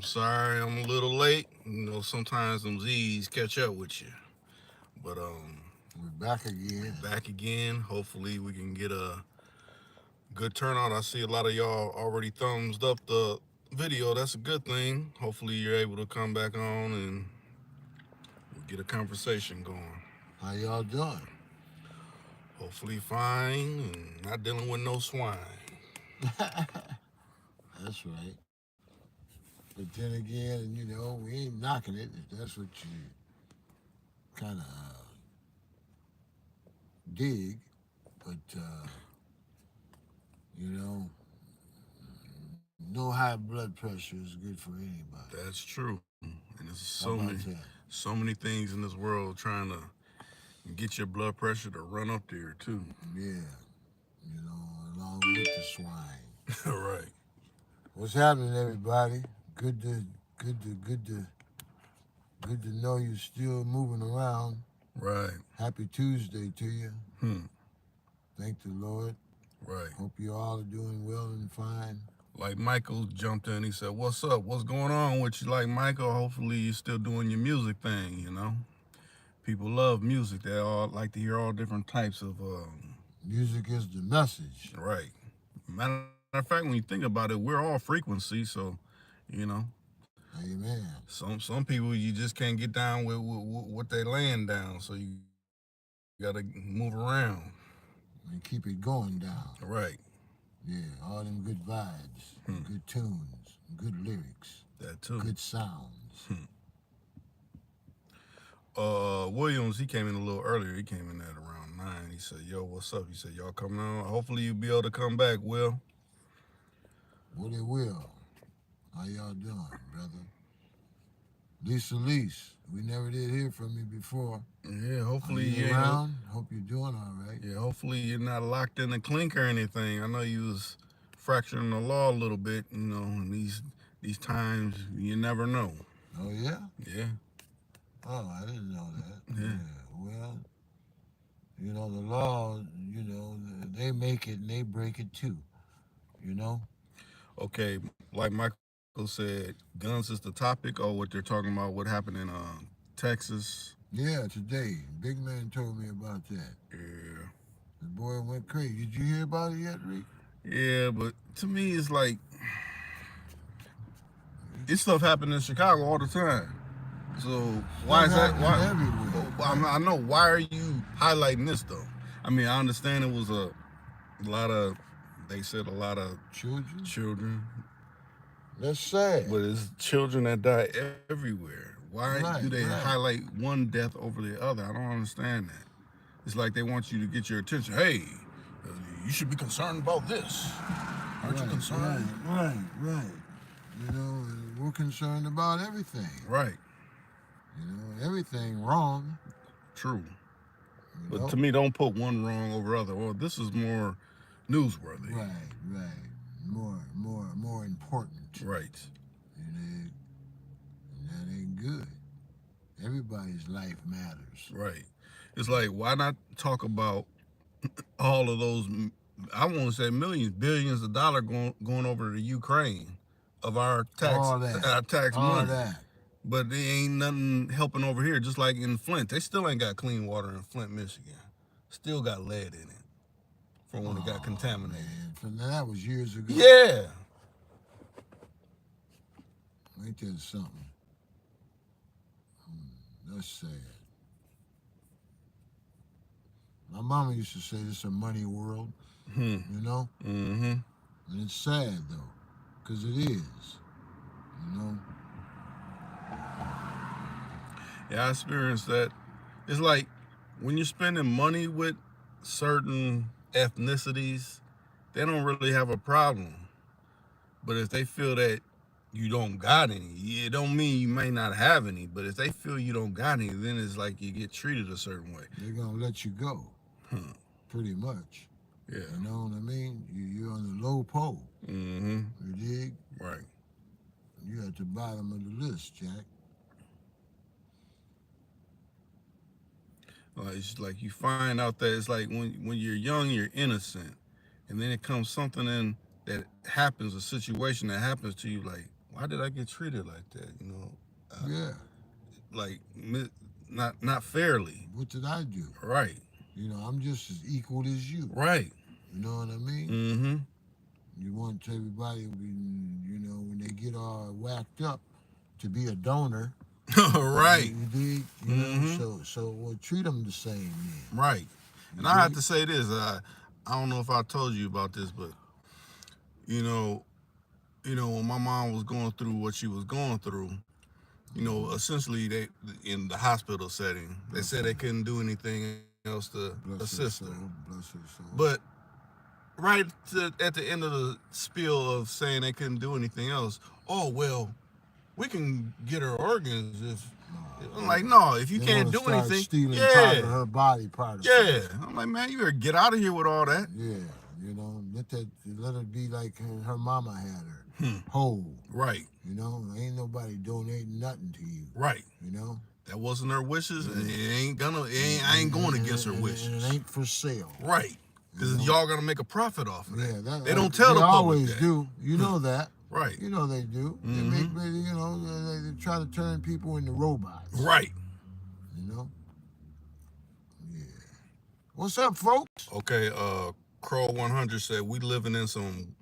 I'm sorry I'm a little late. Sometimes them Z's catch up with you. But We're back again. we're back again. Hopefully we can get a good turnout. I see a lot of y'all already thumbs up the video. That's a good thing. Hopefully you're able to come back on and get a conversation going. How y'all doing? Hopefully fine and not dealing with no swine. That's right. But then again, we ain't knocking it if that's what you kind of dig. But, you know, no high blood pressure is good for anybody. That's true. And there's How about that? so many things in this world trying to get your blood pressure to run up there too. Yeah, along with the swine. Right. What's happening, everybody? Good to, good to, good to, good to know you're still moving around. Right. Happy Tuesday to you. Hmm. Thank the Lord. Right. Hope you all are doing well and fine. Like Michael jumped in, he said, "What's up? What's going on with you?" Like Michael, hopefully you're still doing your music thing. People love music. They all like to hear all different types of Music is the message. right. Matter of fact, when you think about it, we're all frequency, so you know, Amen. some people you just can't get down with what they laying down, so you gotta move around. And keep it going down. Right. Yeah, all them good vibes, Hmm. good tunes, good lyrics, That too. good sounds. Hmm. Williams, he came in a little earlier. He came in at around 9. He said, "Yo, what's up?" He said, "Y'all coming on? Hopefully you'll be able to come back, Will." What it will. How y'all doing, brother? Lisa Lease, we never did hear from you before. Yeah, Are hopefully you you ain't. around? Hope you're doing all right. Yeah, hopefully you're not locked in the clink or anything. I know you was fracturing the law a little bit, in these times you never know. Oh, yeah? Yeah, Oh, I didn't know that. yeah. Yeah, well, the law, they make it and they break it too, you know? Okay, like Michael said, guns is the topic, or what they're talking about. What happened in Texas? Yeah, today. Big man told me about that. Yeah, The boy went crazy. Did you hear about it yet, Rick? yeah. But to me, it's like this stuff happened in Chicago all the time. So why Stuff is that? happening Why? everywhere, right? I know. Why are you highlighting this though? I mean, I understand it was a lot of. They said a lot of Children? children, That's sad. but it's children that die everywhere. Why do Right, they right. highlight one death over the other? I don't understand that. It's like they want you to get your attention. Hey, you should be concerned about this. Aren't you Right, concerned? right, right, right. We're concerned about everything. Right. Everything wrong, True. you But to know? me, don't put one wrong over other. Well, this is more newsworthy. Right, right. More important. Right. And that ain't good. Everybody's life matters. Right. It's like, why not talk about all of those? I want to say millions, billions of dollars going over to Ukraine of All that. our tax All money. that. But there ain't nothing helping over here. Just like in Flint, they still ain't got clean water in Flint, Michigan. Still got lead in it from when it got Oh contaminated. man. That was years ago. Yeah. Ain't that something? That's sad. My mama used to say this is a money world, Hmm. you know? Mm-hmm. And it's sad though, because it is. You know? Yeah, I experienced that. It's like when you're spending money with certain ethnicities, they don't really have a problem. But if they feel that you don't got any, it don't mean you may not have any. But if they feel you don't got any, then it's like you get treated a certain way. They're gonna let you go, Huh. pretty much. Yeah. You know what I mean? You're on the low pole. Mm-hmm. You dig? Right. You're at the bottom of the list, Jack. It's like you find out that it's like when you're young, you're innocent, and then it comes something in that happens, a situation that happens to you, like, why did I get treated like that? Yeah. Like not fairly. What did I do? Right. I'm just as equal as you. Right. You know what I mean? Mm-hmm. You want everybody, when they get all whacked up, to be a donor. Right. You dig? Mm-hmm. So we'll treat them the same then. Right. And I have to say this. I don't know if I told you about this, but you know, when my mom was going through what she was going through, essentially they in the hospital setting, they said they couldn't do anything else to assist her. Bless her soul. But at the end of the spiel of saying they couldn't do anything else, oh well, we can get her organs if. I'm like, no, if you They can't wanna do start anything, stealing part of her body, part of yeah. I'm like, man, you better get out of here with all that. Yeah, let her be like her mama had her, whole. Right. Ain't nobody donating nothing to you. Right. That wasn't her wishes, and I ain't going against her wishes. And it ain't for sale. Right. Because y'all gonna make a profit off of that. Yeah, they don't tell the public always that. do. You know that. Right. They do. Mm-hmm. They try to turn people into robots. Right. Yeah. What's up, folks? Okay. Crow 100 said we living in some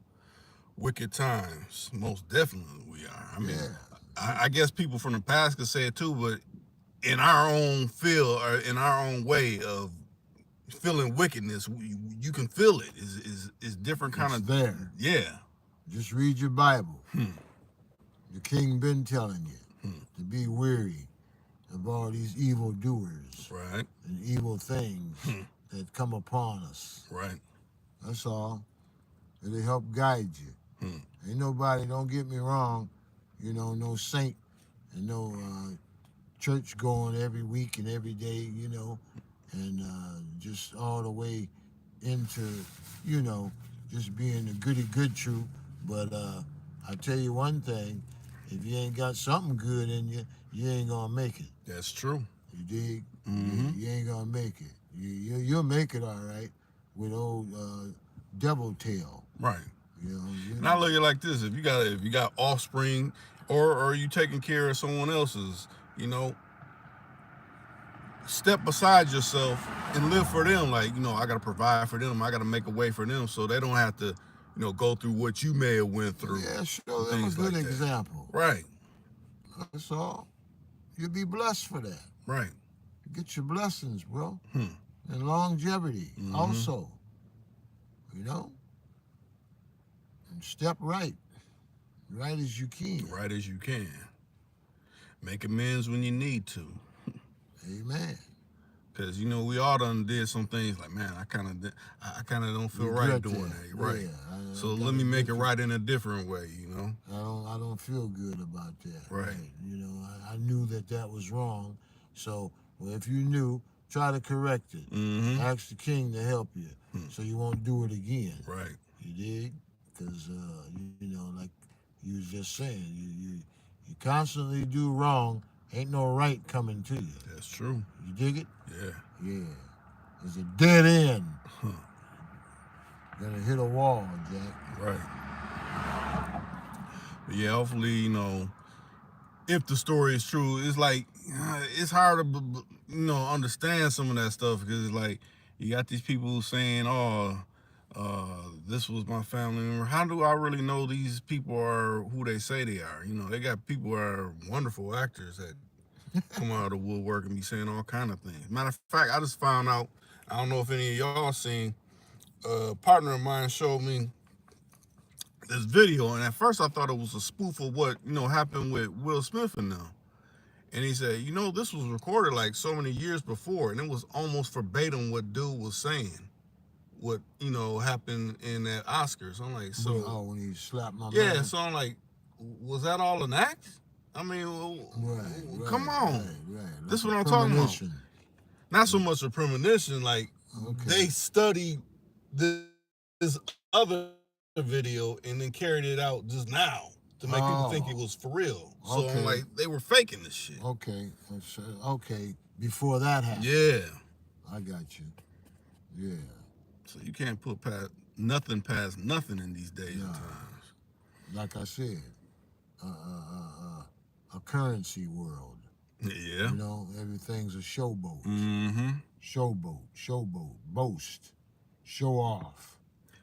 wicked times. Most definitely we are. I mean, I guess people from the past could say it too, but in our own feel or in our own way of feeling wickedness, you can feel it. Is different kind It's of there. Yeah. Just read your Bible. The king been telling you to be weary of all these evil doers, Right. and evil things that come upon us. Right. That's all. It'll help guide you. Ain't nobody, don't get me wrong, no saint and no church going every week and every day, and just all the way into, just being a goody good true. But I tell you one thing, if you ain't got something good in you, you ain't gonna make it. That's true. You dig? Mm-hmm. You ain't gonna make it. You'll make it all right with old devil tail. Right. Now look at it like this: if you got offspring, or you taking care of someone else's, step beside yourself and live for them. Like, I got to provide for them. I got to make a way for them so they don't have to, go through what you may have went through. Yeah, show them a good example. Right. That's all. You'll be blessed for that. Right. Get your blessings, bro. And longevity also. And step right. Right as you can. Right as you can. Make amends when you need to. Amen. Because we all done did some things like, man, I kind of don't feel right doing that. Right. Yeah, so let me make it right in a different way. I don't feel good about that. Right. I knew that was wrong. So if you knew, try to correct it. Mm-hmm. Ask the king to help you, so you won't do it again. Right. You dig? Because like you was just saying, you constantly do wrong. Ain't no right coming to you. That's true. You dig it? Yeah. Yeah. It's a dead end. Gonna hit a wall, Jack. Right. But yeah, hopefully, if the story is true, it's like, it's hard to, understand some of that stuff because it's like, you got these people saying, oh, this was my family member. How do I really know these people are who they say they are? They got people who are wonderful actors that come out of the woodwork and be saying all kind of things. Matter of fact, I just found out, I don't know if any of y'all seen, a partner of mine showed me this video, and at first I thought it was a spoof of what, happened with Will Smith and them. And he said, this was recorded like so many years before, and it was almost verbatim what dude was saying. What happened in that Oscars. I'm like, so when he slapped my yeah, man. so I'm like, was that all an act? I mean, come on. Right. This is what I'm talking about. Not so much a premonition, like they studied this other video and then carried it out just now to make people think it was for real. So I'm like, they were faking this shit. Okay. Before that happened. Yeah. I got you. Yeah. So you can't put nothing past nothing in these days and times. Like I said, a currency world. Yeah. You know, everything's a showboat. Mm-hmm. Showboat, boast, show off.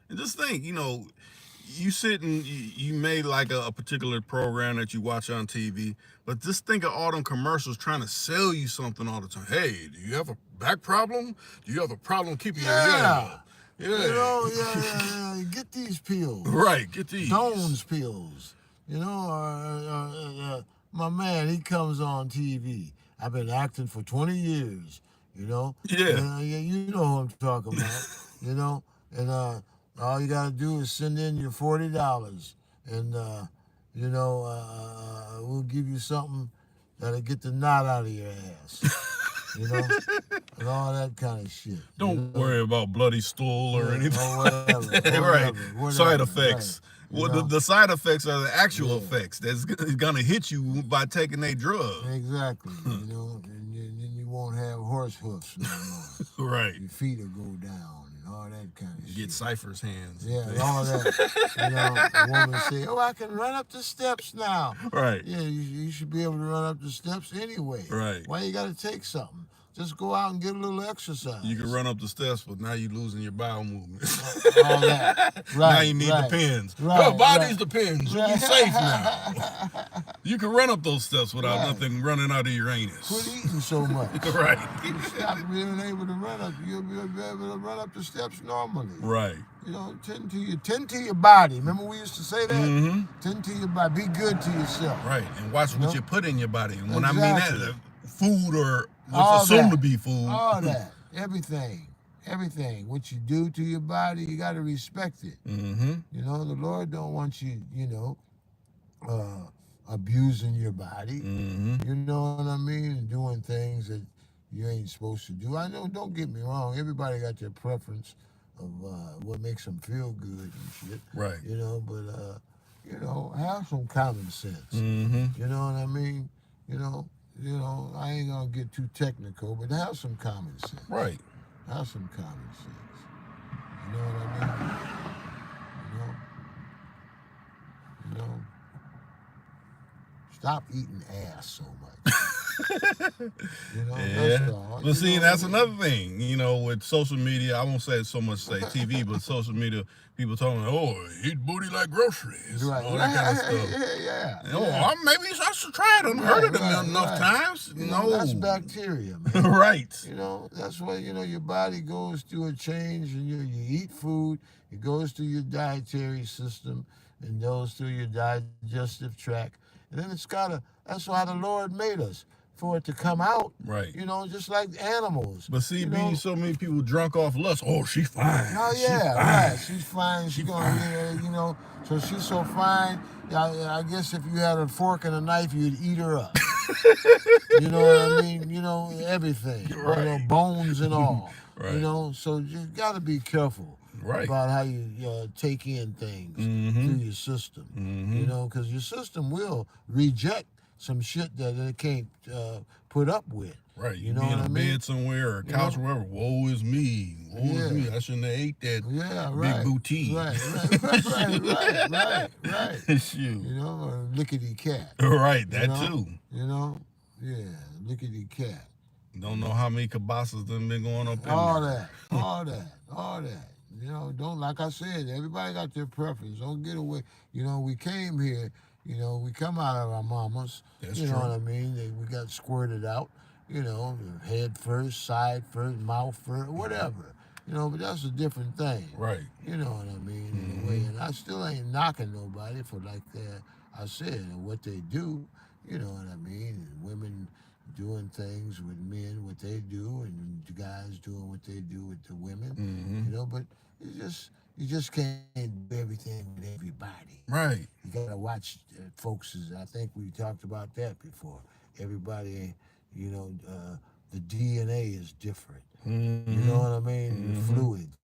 And just think, you sit and you made like a particular program that you watch on TV, but just think of all them commercials trying to sell you something all the time. Hey, do you have a back problem? Do you have a problem keeping your Yeah. yeah? You know, yeah. Get these pills. Right, get these. Doan's pills. You know, my man, he comes on TV. I've been acting for 20 years. You know. Yeah. You know who I'm talking about. You know, and all you gotta do is send in your $40, and we'll give you something that'll get the knot out of your ass. You know, and all that kind of shit. Don't worry about bloody stool or anything. Or whatever, Right. whatever, Side effects. right, Well, the side effects are the actual effects that's gonna hit you by taking a drug. Exactly. You know, and then you won't have horse hoofs no more. Right. Your feet will go down and all that kind of shit. Get Cypher's hands. Yeah, and all that. You know, a woman say, "Oh, I can run up the steps now." Right. Yeah, you should be able to run up the steps anyway. Right. Why you got to take something? Just go out and get a little exercise. You can run up the steps, but now you're losing your bowel movement. All that. Right, now you need the pins. Right, buy right. these pins. You're safe now. You can run up those steps without nothing running out of your anus. Quit eating so much. Right. You stop being able to run up. You'll be able to run up the steps normally. Right. You know, tend to your body. Remember we used to say that? Mm-hmm. Tend to your body. Be good to yourself. Right. And watch what you put in your body. And when I Exactly. mean that, food or All what's assumed that. to be food. All that. Everything. What you do to your body, you got to respect it. Mm-hmm. You know, the Lord don't want you, abusing your body. Mm-hmm. You know what I mean? And doing things that you ain't supposed to do. I know, don't get me wrong. Everybody got their preference of what makes them feel good and shit. Right. You know, but, have some common sense. Mm-hmm. You know what I mean? You know, I ain't gonna get too technical, but have some common sense. Right. Have some common sense. You know what I mean? You know. Stop eating ass so much. Yeah. That's all. But see, that's another thing, with social media. I won't say so much say TV, but social media, people talking, eat booty like groceries. Right. All that kind of stuff. Yeah. Maybe I should try it. I've heard of them enough times. No. That's bacteria, man. Right. That's why, your body goes through a change and you eat food, it goes through your dietary system and goes through your digestive tract. And then that's why the Lord made us, for it to come out. Right. Just like animals. But see, being so many people drunk off lust, she fine. Oh, yeah, right. She's fine. She's gonna, so she's so fine. I guess if you had a fork and a knife, you'd eat her up. You know what I mean? Everything. Right. Bones and all. Right. So you got to be careful. Right. About how you take in things through your system. Mm-hmm. Because your system will reject some shit that it can't put up with. Right. You know be in what a I mean? bed somewhere or a couch or wherever. Woe is me. Woe is me. I shouldn't have ate that big booty. Right. Shoot. Or lickety cat. Right. That too. Yeah, lickety cat. Don't know how many kibasas done been going up in All there. that. Don't, like I said, everybody got their preference. Don't get away. We came here, we come out of our mamas. That's you true. know what I mean? We got squirted out, head first, side first, mouth first, whatever. But that's a different thing. Right. You know what I mean? In a way. And I still ain't knocking nobody for like that. I said, what they do, you know what I mean? And women doing things with men, what they do, and the guys doing what they do with the women. Mm-hmm. But you just can't do everything with everybody. Right. You gotta watch folks. I think we talked about that before. Everybody, the DNA is different. Mm-hmm. You know what I mean? The fluids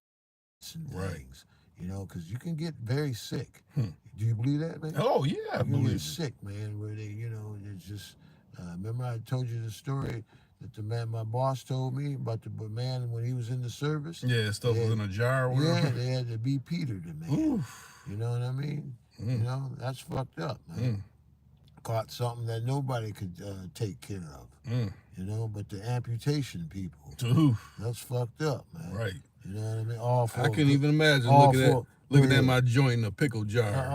and Right. things. Because you can get very sick. Do you believe that, man? Oh yeah, I You can believe get it. sick, man. Where they, it's just. Remember I told you the story that my boss told me about the man when he was in the service. Yeah, stuff was in a jar or whatever. Yeah, they had to be Peter the man. Oof. You know what I mean? Mm. That's fucked up, man. caught something that nobody could take care of. Mm. You know, but the amputation people, Ooh, that's fucked up, man. right. You know what I mean? All for I a couldn't good, even imagine all looking at for go looking at ahead. my joint in a pickle jar. Yeah,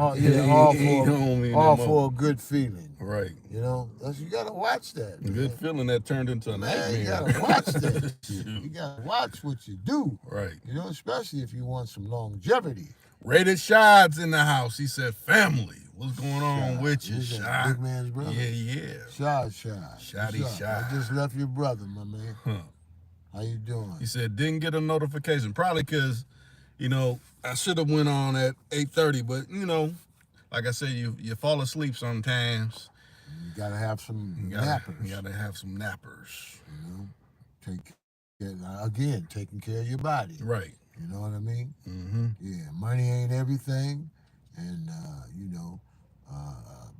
all Ain't for home in that all mother. for a good feeling. Right. You know, you gotta watch that, A good man. feeling that turned into a Man, you nightmare. gotta watch that shit. Shoot. You gotta watch what you do. Right. You know, especially if you want some longevity. Rated Shots in the house. He said, "Family, what's going on Shot. with you, Is that Shot?" big man's brother? Yeah. Shot. Shotty What's up? shot. I just left your brother, my man. Huh. How you doing? He said didn't get a notification, probably because, you know, I should have went on at 8:30, but you know, like I said, you fall asleep sometimes. You gotta have some You nappers. gotta have some nappers. You know, taking care of your body. Right. You know what I mean? Mm-hmm. Yeah, money ain't everything, and you know,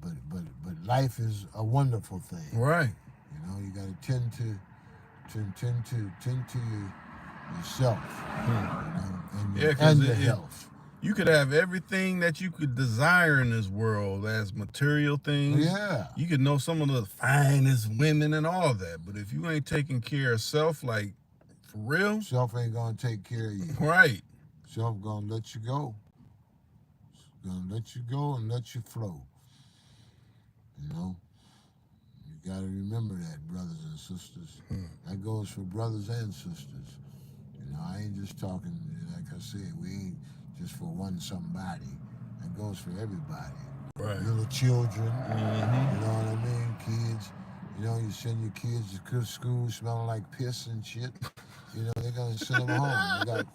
but life is a wonderful thing. Right. You know, you gotta tend to yourself. You know, and Yeah, 'cause your health. You could have everything that you could desire in this world as material things. Yeah. You could know some of the finest women and all that, but if you ain't taking care of self, like for real, Self ain't gonna take care of you. right? Self gonna let you go. It's gonna let you go and let you flow. You know, you gotta remember that, brothers and sisters. That goes for brothers and sisters. You know, I ain't just talking, like I said, we ain't just for one somebody. That goes for everybody. Right. Little children, Mm-hmm. you know what I mean? Kids, you know, you send your kids to school smelling like piss and shit. You know, they're gonna send them home. They got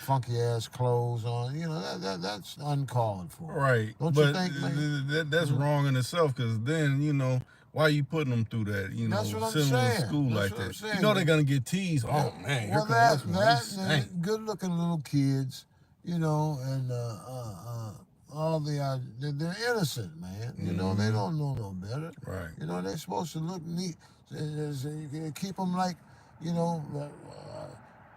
funky ass clothes on. You know, that's uncalled for. Right. Don't but you think, man? that's wrong in itself, because then, you know, why are you putting them through that? You know, That's what I'm sending them to saying. school That's like what I'm that. saying, You know they're man. gonna get teased. Oh man, here Well, comes this one. They stink. good looking little kids, you know, and all they're innocent, man. You know, they don't know no better. Right. You know, they're supposed to look neat. You keep them like, you know,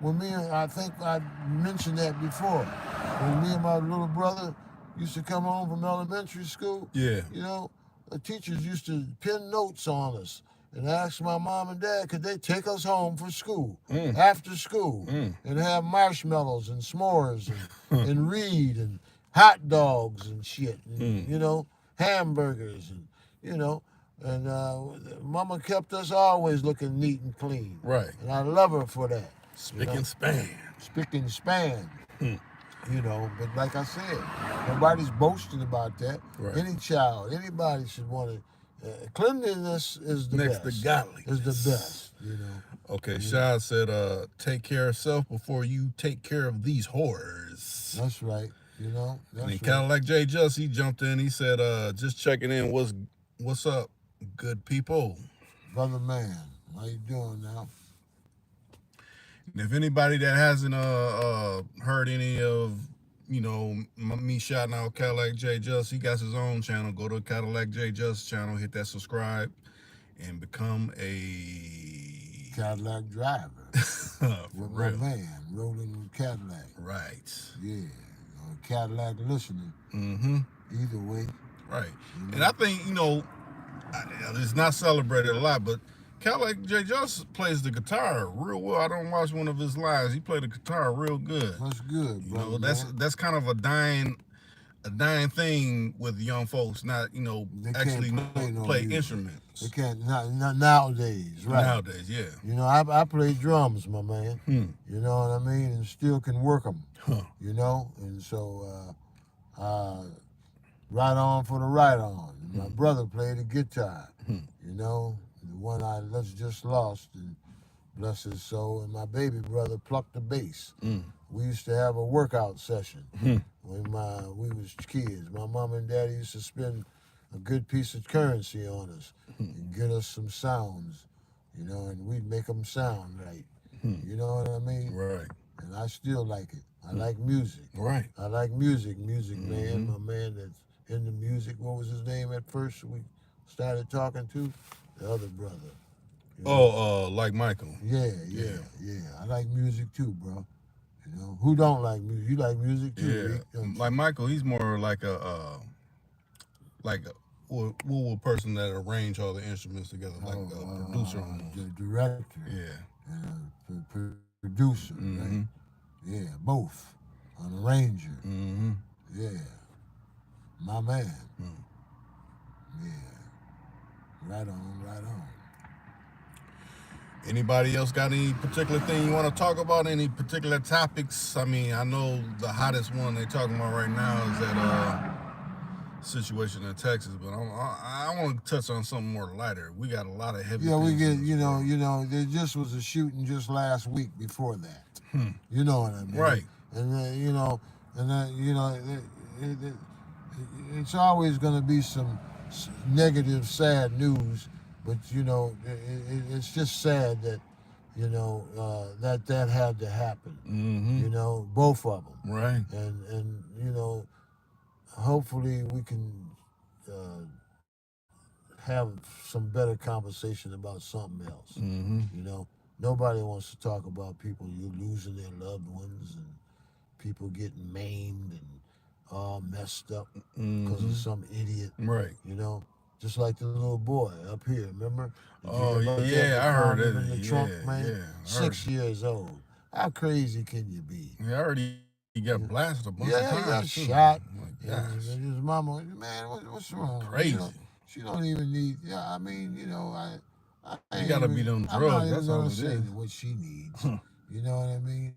I think I mentioned that before. When me and my little brother used to come home from elementary school, Yeah. you know, the teachers used to pin notes on us and ask my mom and dad, could they take us home for school, after school, and have marshmallows and s'mores and read and hot dogs and shit, and, you know, hamburgers and, you know, and mama kept us always looking neat and clean. Right. And I love her for that. Spick and span. Spick and span. You know, but like I said, nobody's boasting about that. Right. Any child, anybody should want to. Cleanliness is the Next best. to godliness. Is the best, you know. Okay, Shad said, take care of self before you take care of these whores. That's right. You know. That's And right. kind of like Jay Just, he jumped in. He said, just checking in. What's up, good people? Brother man, how you doing now? And if anybody that hasn't heard any of, you know, me shouting out Cadillac J Just, he got his own channel. Go to Cadillac J Just channel, hit that subscribe, and become a Cadillac driver with my real. van, rolling with Cadillac. Right. Yeah, Cadillac listening. Mm-hmm. Either way. Right. And I think, you know, it's not celebrated a lot, but Cadillac J Just plays the guitar real well. I don't watch one of his lives. He played the guitar real good. That's good, You brother. know, that's kind of a dying thing with young folks, not, you know, They actually can't play music. instruments. They can't not nowadays, right? Nowadays, yeah. You know, I play drums, my man. Hmm. You know what I mean, and still can work them. Huh. You know, and so right on for the right on. My brother played the guitar. You know, the one I just lost, and bless his soul. And my baby brother plucked the bass. We used to have a workout session when we was kids. My mom and daddy used to spend a good piece of currency on us and get us some sounds, you know, and we'd make them sound right. You know what I mean? Right. And I still like it. I like music. Right. I like music, man. My man that's into music. What was his name at first we started talking to? The other brother. You know? Like Michael. Yeah. I like music too, bro. You know, who don't like music? You like music too, Yeah. Rick, don't you? Like Michael, he's more like Who a person that arrange all the instruments together, like a producer almost. The director. Yeah. And producer, Mm-hmm. right? Yeah, both. An arranger. Mm-hmm. Yeah. My man. Mm. Yeah. Right on, right on. Anybody else got any particular thing you want to talk about? Any particular topics? I mean, I know the hottest one they're talking about right now is that situation in Texas, but I want to touch on something more lighter. We got a lot of heavy. Yeah, we things get, in this world. there just was a shooting just last week before that. Hmm. You know what I mean? Right. And it's always going to be some negative, sad news, but it's just sad that that had to happen. Mm-hmm. Both of them. Right. And hopefully we can have some better conversation about something else. Mm-hmm. Nobody wants to talk about people losing their loved ones and people getting maimed and all messed up because of some idiot. Right. Just like the little boy up here, remember? Oh yeah, I heard him it. in the trunk, man. 6 years old. How crazy can you be? Yeah, I heard he got blasted a bunch of times. He got too. shot. Oh my gosh. And his mama, man, what's wrong? Crazy. She don't even need. Yeah, I mean, You gotta be them drugs. That's all it is. What she needs. You know what I mean?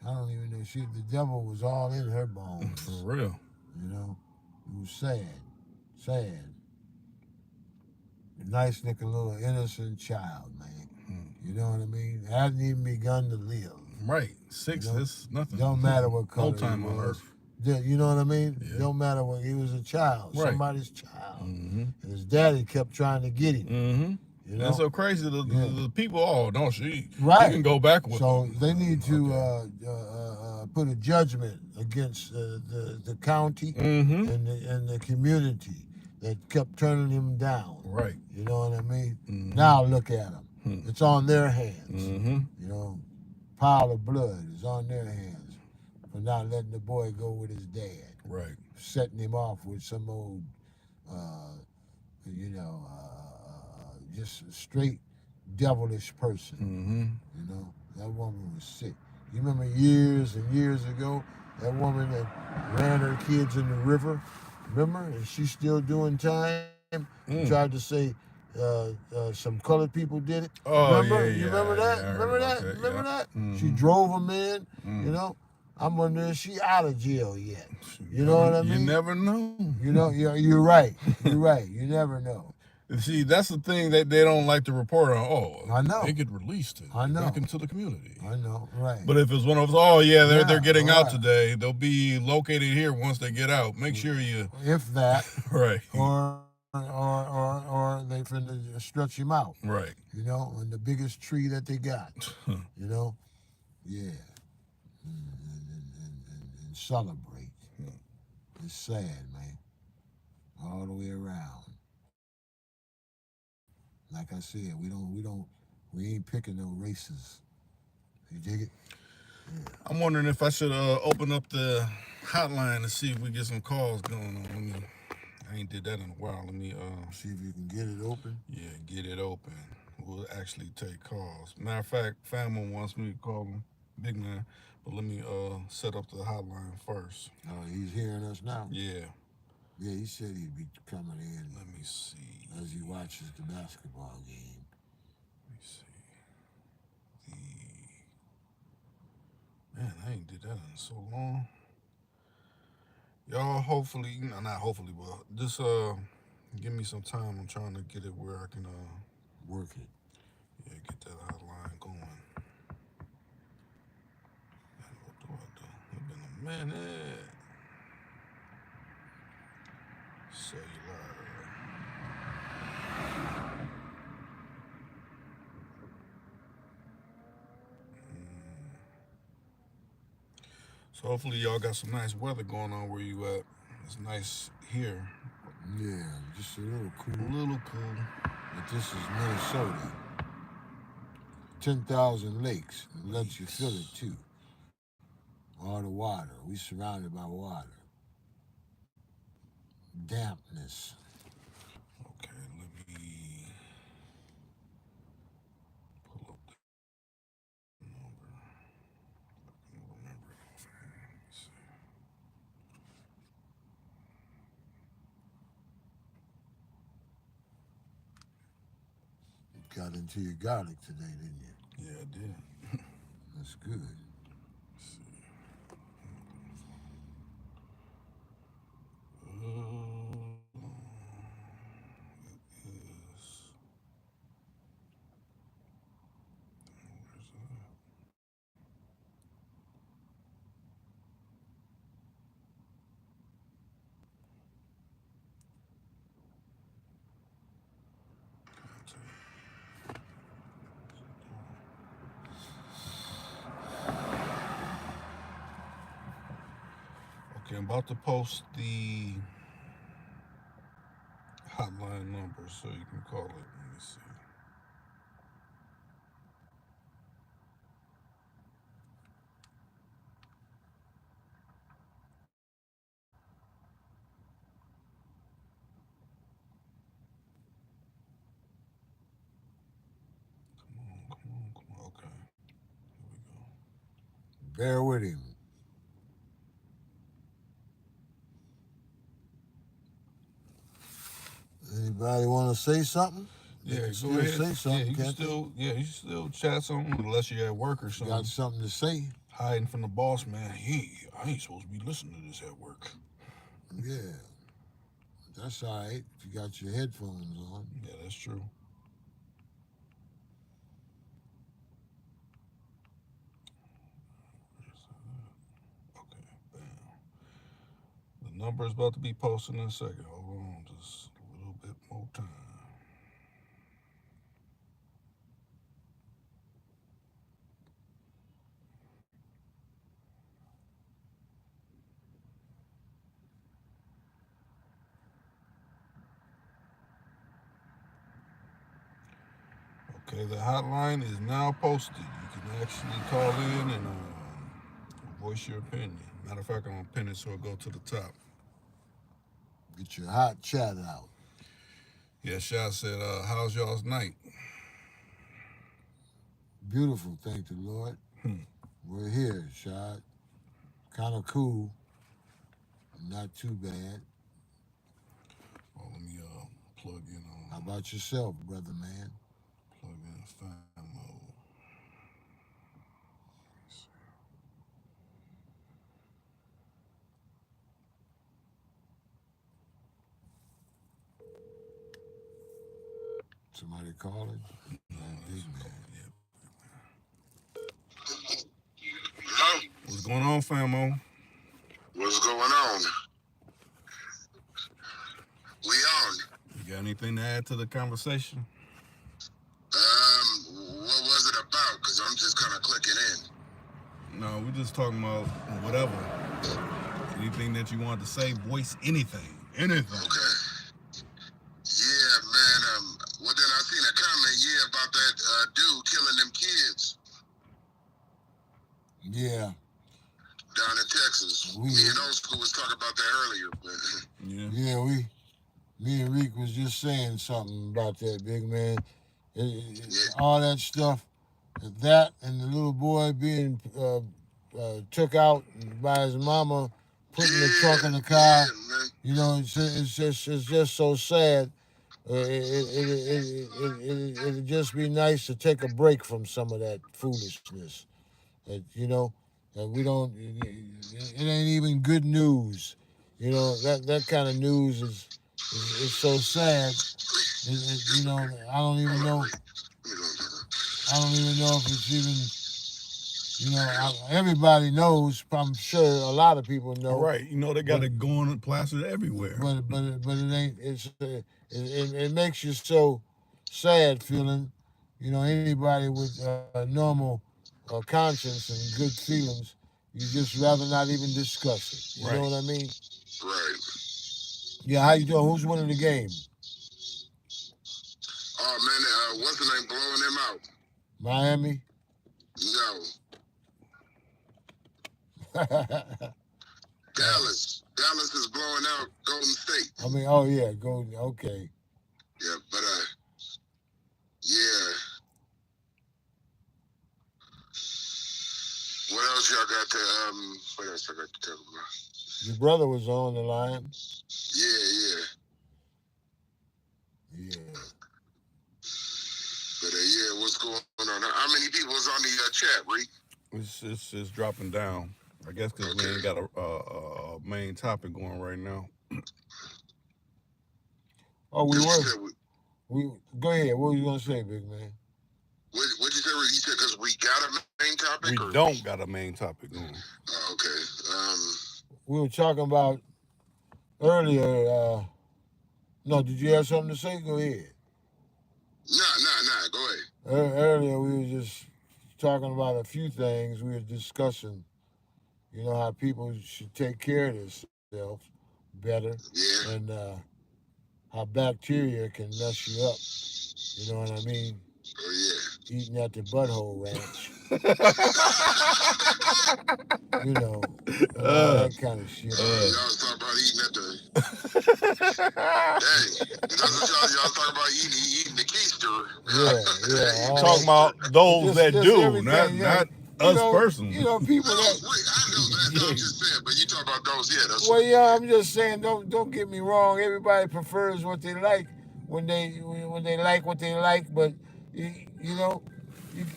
I don't even know. The devil was all in her bones. For real. It was sad. Sad. A nice looking little innocent child, man. You know what I mean? Hasn't even begun to live. Right. 6 is nothing. Don't matter what color. No time on earth. You know what I mean? Yeah. Don't matter what. He was a child. Right. Somebody's child. Mm-hmm. And his daddy kept trying to get him. Mm-hmm. That's so crazy. The people, don't she? Right. You can go back with So them. they need to put a judgment against the county and the community that kept turning him down. Right. You know what I mean? Mm-hmm. Now look at them. It's on their hands. Mm-hmm. Pile of blood is on their hands for not letting the boy go with his dad. Right. Setting him off with some old, just a straight devilish person. Mm-hmm. That woman was sick. You remember years and years ago, that woman that ran her kids in the river, remember? And she's still doing time. Tried to say some colored people did it. Oh, remember? yeah, You remember that? yeah, I heard remember about that? Remember that? Mm-hmm. She drove them in, I'm wondering if she out of jail yet. You know what I mean? You never know. You're right. You're right. You never know. See, that's the thing that they don't like to report on. Oh, I know. They get released back into the community. I know, right. But if it's one of those, they're getting out today. They'll be located here once they get out. Make sure you. If that. Right. Or they finna stretch him out. Right. On the biggest tree that they got. Yeah. And celebrate. It's sad, man. All the way around. Like I said, we ain't picking no races. You dig it? Yeah. I'm wondering if I should open up the hotline to see if we get some calls going on. I ain't did that in a while. Let me see if you can get it open. Yeah, get it open. We'll actually take calls. Matter of fact, family wants me to call him, big man. But let me set up the hotline first. Oh, he's hearing us now? Yeah. Yeah, he said he'd be coming in. Let me see. As he watches the basketball game. Let me see. Man, I ain't did that in so long. Y'all hopefully, not hopefully, but just give me some time. I'm trying to get it where I can work it. Yeah, get that hotline going. And what do? It's been a minute. Cellular. So hopefully y'all got some nice weather going on where you at. It's nice here. Yeah, just a little cool. A little cool. But this is Minnesota. 10,000 lakes. It lets you feel it too. All the water. We surrounded by water. dampness. Okay, let me pull up that number. I can remember it offhand. Let me see. You got into your garlic today, didn't you? Yeah, I did. That's good. Let's see. It is. Where's that? Okay, I'm about to post the hotline number so you can call it. Let me see. Come on. Okay, here we go. Bear with him. Anybody want to say something? They Yeah, can go still ahead. say something, you can can't they? still, you can still chat something unless you're at work or something. Got something to say? Hiding from the boss, man. I ain't supposed to be listening to this at work. Yeah, that's all right if you got your headphones on. Yeah, that's true. Okay, bam. The number is about to be posted in a second. Hold on, just a little bit more time. Okay, the hotline is now posted. You can actually call in and voice your opinion. Matter of fact, I'm gonna pin it so it go to the top. Get your hot chat out. Yeah, Shah said, how's y'all's night? Beautiful, thank the Lord. We're here, Shad. Kind of cool. Not too bad. Oh, let me plug in How on about yourself, brother man? plug in fan mode. Somebody calling? No, Big that's man. Hello? What's going on, famo? What's going on? We on. You got anything to add to the conversation? What was it about? Because I'm just kind of clicking in. No, we're just talking about whatever. Anything that you want to say, voice anything. Anything. Okay. Yeah, man. Well, then I seen a comment, about that dude killing them kids Yeah. down in Texas. Me and Old School was talking about that earlier. But Yeah. Me and Reek was just saying something about that, big man. yeah. All that stuff, that and the little boy being took out by his mama, put in the trunk of the car. Yeah, man. You know, it's just so sad. It'd just be nice to take a break from some of that foolishness. You know, we don't. It ain't even good news. You know, that kind of news is so sad. You know, I don't even know. I don't even know if it's even. You know, everybody knows. I'm sure a lot of people know. All right. You know they got it going plastered everywhere. But it ain't. It makes you so sad feeling. You know, anybody with normal conscience and good feelings, you just rather not even discuss it. You know what I mean? Right. Yeah. How you doing? Who's winning the game? Oh, man. What's the name blowing them out? Miami. No. Dallas. Dallas is blowing out Golden State. I mean, oh yeah, Golden. Okay. Yeah, but yeah. What else y'all got to what else I got to talk about? Your brother was on the line. Yeah. But yeah, what's going on? How many people is on the chat, Reek? It's dropping down. I guess because we ain't got a main topic going right now. Oh, we go ahead. What were you gonna say, big man? What'd you say? You said because we got a main topic? We don't got a main topic going. Oh, okay. We were talking about earlier. No, did you have something to say? Go ahead. Nah. Go ahead. Earlier, we were just talking about a few things. We were discussing, you know, how people should take care of themselves better, Yeah. and how bacteria can mess you up. You know what I mean? Oh yeah. Eating at the Butthole Ranch. You know, and all that kind of shit. Y'all was talking about eating at the. Dang, that's what y'all talking about eating the keister. Yeah. Talking about those that do, not us personally. You know, people I know that. that. I'm just saying, but you talk about those, yeah. That's Well, yeah, I'm just saying. Don't get me wrong. Everybody prefers what they like when they like what they like, but you know,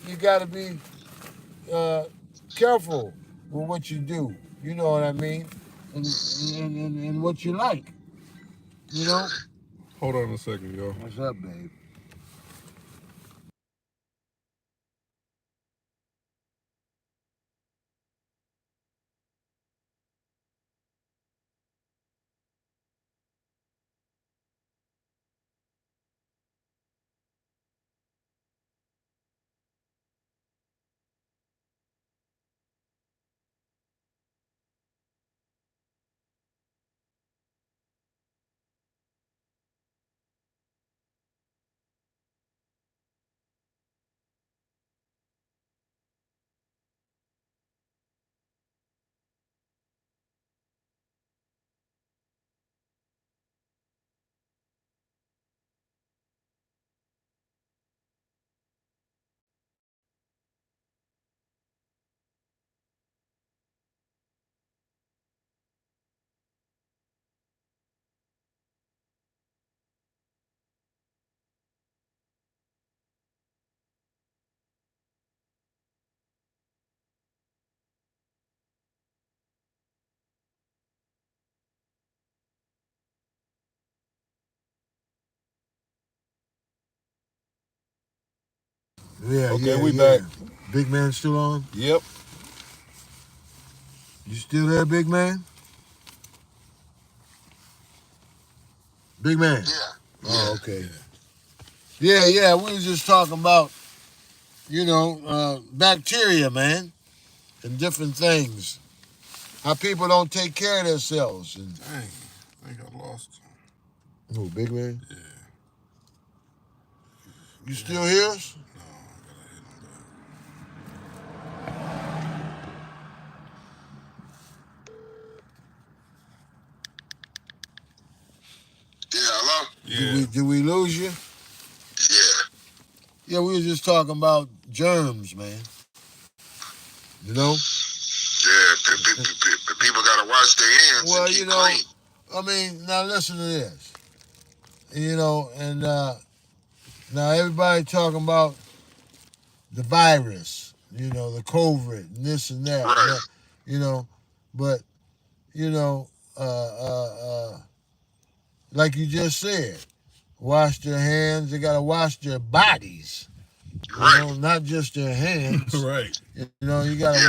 you got to be careful with what you do. You know what I mean? And what you like. You know? Hold on a second, y'all. What's up, babe? Yeah. Okay, we back. Big man still on? Yep. You still there, big man? Big man? Yeah. Oh, okay. Yeah. We was just talking about, you know, bacteria, man, and different things. How people don't take care of themselves. And Dang, I think I lost him. who, big man? Yeah. You still hear us? No, I gotta hit him back. Yeah, hello? Yeah. Did we lose you? Yeah. Yeah, we were just talking about germs, man. You know? Yeah, people gotta wash their hands Well, and keep you know, clean. I mean, now listen to this. You know, and now everybody talking about the virus, you know, the COVID and this and that. Right. You know, but, you know, like you just said, wash their hands. They got to wash their bodies. Right. You know, not just their hands. Right. You know, you got to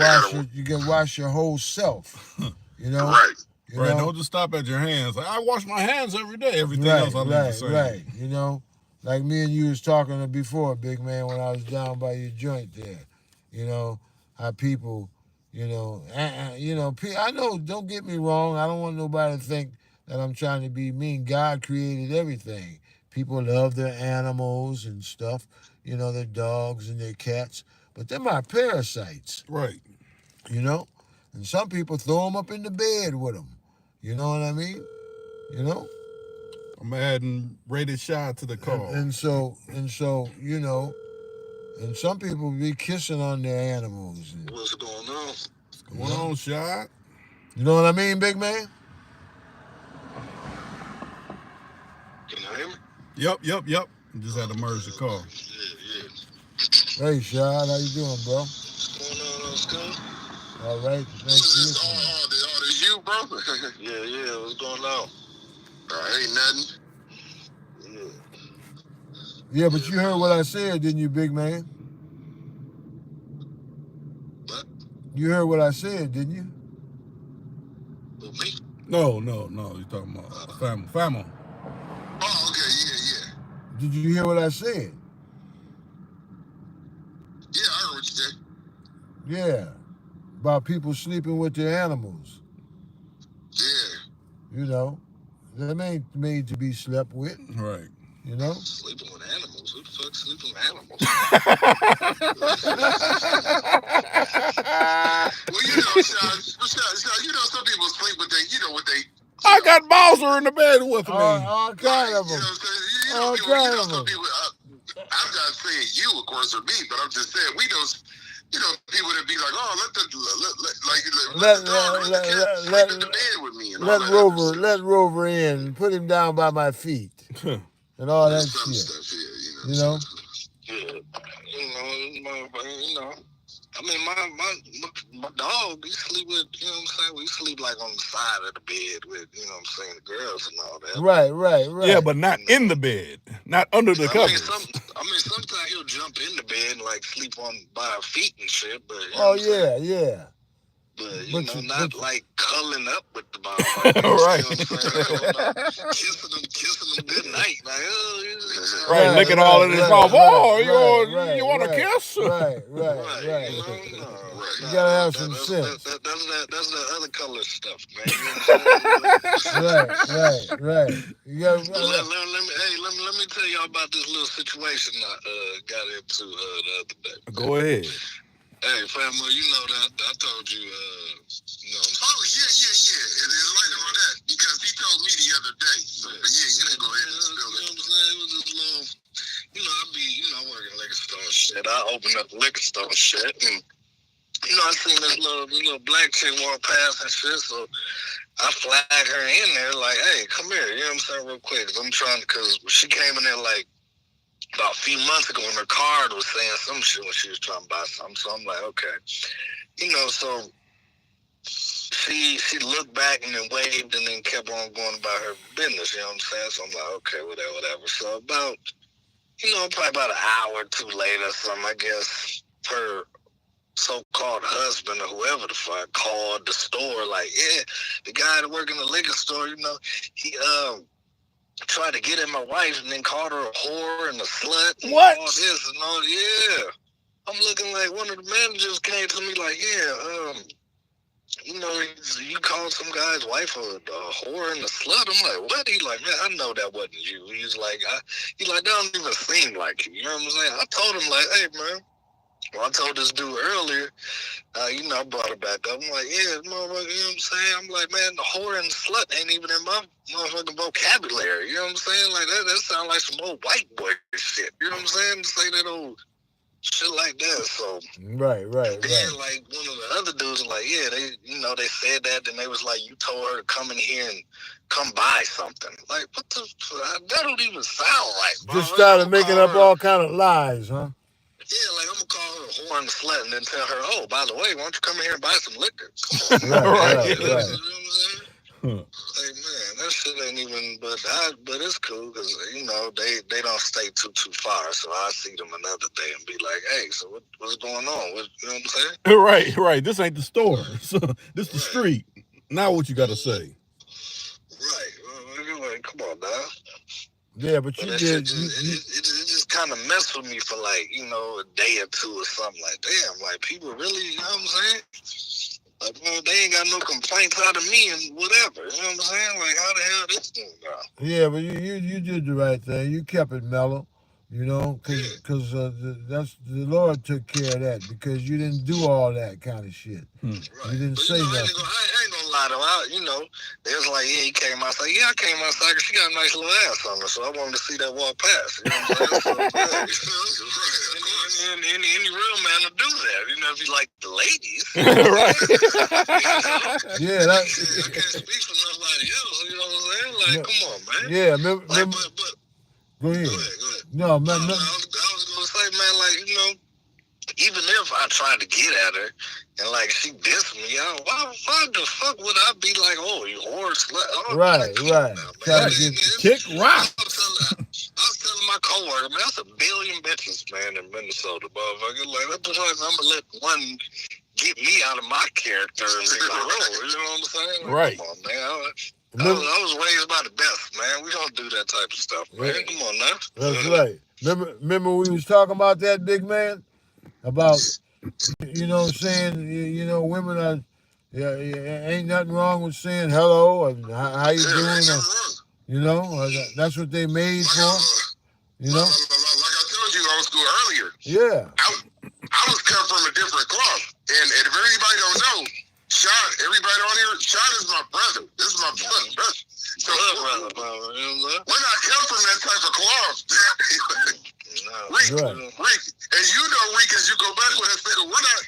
wash your whole self. You know? Right. You Right. know? Don't just stop at your hands. Like, I wash my hands every day. Everything else I leave the same. Right. You know, like me and you was talking before, big man, when I was down by your joint there. You know, how people, you know, I know, don't get me wrong. I don't want nobody to think that I'm trying to be mean. God created everything. People love their animals and stuff, you know, their dogs and their cats. But they're my parasites, Right. you know? And some people throw them up in the bed with them. You know what I mean? You know? I'm adding Rated Shy to the call. And so, you know, and some people be kissing on their animals. And, What's going on? What's going on, Shy? you know what I mean, big man? Can you hear me? Yep. Just had to merge the call. Yeah. Hey, Shad, how you doing, bro? What's going on, Oscar? All right. Nice to hear from you. This you, bro? yeah. What's going on? Ain't nothing. Yeah, but you heard what I said, didn't you, big man? What? You heard what I said, didn't you? With me? No. You're talking about Famo. Oh, okay. Yeah. Did you hear what I said? Yeah, I heard what you said. Yeah. About people sleeping with their animals. Yeah. You know, them ain't made to be slept with. Right. You know? Sleeping with animals? Who the fuck sleeping with animals? Well, you know, Sean, you know, some people sleep with what they. I got Bowser in the bed with me. All kind of them. All kind of them. I'm not saying you, of course, or me, but I'm just saying we don't. You know, people that be like, oh, let the dog, let the cat sleep in the bed with me. And let Rover in, put him down by my feet, and all that shit. Stuff here, you know. Yeah, you know. I mean, my dog, he sleep with, you know what I'm saying? We sleep like on the side of the bed with, you know what I'm saying, the girls and all that. Right. Yeah, but not in the bed, not under the covers. Sometimes he'll jump in the bed and like sleep on by her feet and shit. But yeah. But not like cuddling up with the dog. Right. You know what I'm saying? kissing them good night. Like, right, licking all of his mouth. Oh, you want a kiss? Right. You gotta have some sense. That's the other color stuff, man. You know Right. You gotta, let me tell y'all about this little situation I got into the other day. Go ahead. Hey, Famo, you know that I told you, Oh, yeah. It's like on that because he told me the other day. So, but yeah, you can go ahead and spill it. You know what I'm saying? It was this little, I work in a liquor store shit. I opened up the liquor store shit, and I seen this little black chick walk past and shit. So I flagged her in there, like, hey, come here. You know what I'm saying, real quick. Because she came in there like about a few months ago, and her card was saying some shit when she was trying to buy something. So I'm like, okay. So she looked back and then waved and then kept on going about her business, you know what I'm saying? So I'm like, okay, whatever. So about, probably about an hour or two later, something, I guess, her so-called husband or whoever the fuck called the store, like, yeah, the guy that work in the liquor store, he tried to get at my wife and then called her a whore and a slut and what? All this and all, yeah. I'm looking like one of the managers came to me like, yeah, you called some guy's wife a whore and a slut. I'm like, what? He like, man, I know that wasn't you. He's like, that don't even seem like you. You know what I'm saying? I told him like, hey, man. Well, I told this dude earlier, I brought it back up. I'm like, yeah, motherfucker, you know what I'm saying? I'm like, man, the whore and slut ain't even in my motherfucking vocabulary. You know what I'm saying? Like, that sounds like some old white boy shit. You know what I'm saying? To say that old shit like that. So right. Then like one of the other dudes was like, yeah, they said that. Then they was like, you told her to come in here and come buy something. Like, what the? That don't even sound right. Bro. Just started making up all kind of lies, huh? Yeah, like I'm gonna call her a whore and a slut and then tell her, oh, by the way, why don't you come in here and buy some liquor? Right. You know what I'm saying? Like, man, that shit ain't even. But it's cool because they don't stay too far. So I see them another day and be like, hey, so what's going on? You know what I'm saying? Right. This ain't the store. This the street. Now what you got to say? Right. Like, come on, now. Yeah, but you did. It just kind of messed with me for like a day or two or something. Like, damn, like people really, you know what I'm saying? Like, well, they ain't got no complaints out of me and whatever. You know what I'm saying? Like, how the hell this thing go? Yeah, but you did the right thing. You kept it mellow, because that's the Lord took care of that because you didn't do all that kind of shit. Right. You didn't say nothing. I ain't gonna lied about, you know, they was like, yeah, he came outside. Yeah, I came outside because she got a nice little ass on her, so I wanted to see that walk past. You know what I'm saying? So, any real man will do that. You know, if you like the ladies. Right. Yeah, that. I can't speak for nobody else. You know what I'm saying? Like, come on, man. Yeah, remember, Like, remember, but go ahead. go ahead. No, No, man, I was gonna say, man, like, you know, even if I tried to get at her and like she dissed me, why the fuck would I be like, oh, you whore, slut? Oh, Right, like, come right. on now, man. Trying Like, to get it's- Kick rock. I was telling my coworker, man, that's a billion bitches, man, in Minnesota, motherfucker. Like, I'm gonna let one get me out of my character and be like, oh, you know what I'm saying? Like, Right. Come on, man. remember, I was raised by the best, man. We don't do that type of stuff, man. Yeah. Come on now. that's right. Remember we was talking about that, big man? About, you know what I'm saying, you know, women are, yeah, ain't nothing wrong with saying hello and how you doing, or, you know, that's what they made for, you know? Like I told you, old school earlier, Yeah, I was cut from a different cloth. And if anybody don't know, Sean, everybody on here, Sean is my brother. This is my brother. So we're not cut from that type of cloth. Reek, Right. Reek, and you know, Reek, as you go back with this nigga, we're not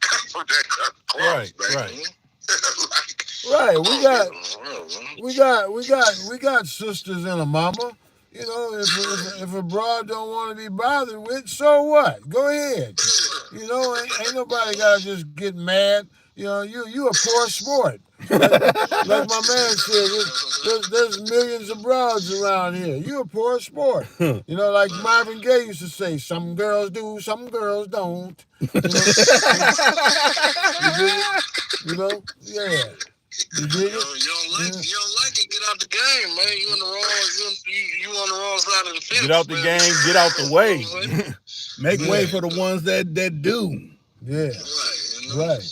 cut from that type of cloth. Right, man. right. right. Like, We got sisters and a mama. You know, if a broad don't want to be bothered with, so what? Go ahead. You know, ain't nobody gotta just get mad. You know, you a poor sport. Like my man said, there's millions of broads around here. You a poor sport. You know, like Marvin Gaye used to say, some girls do, some girls don't. You know, yeah. You dig it? You don't like it, get out the game, man. You on the wrong, you on the wrong side of the fence. Get out the man. game, get out the way. You know what I'm saying? Make way Yeah. for the ones that do. Yeah. Right, you know? Right.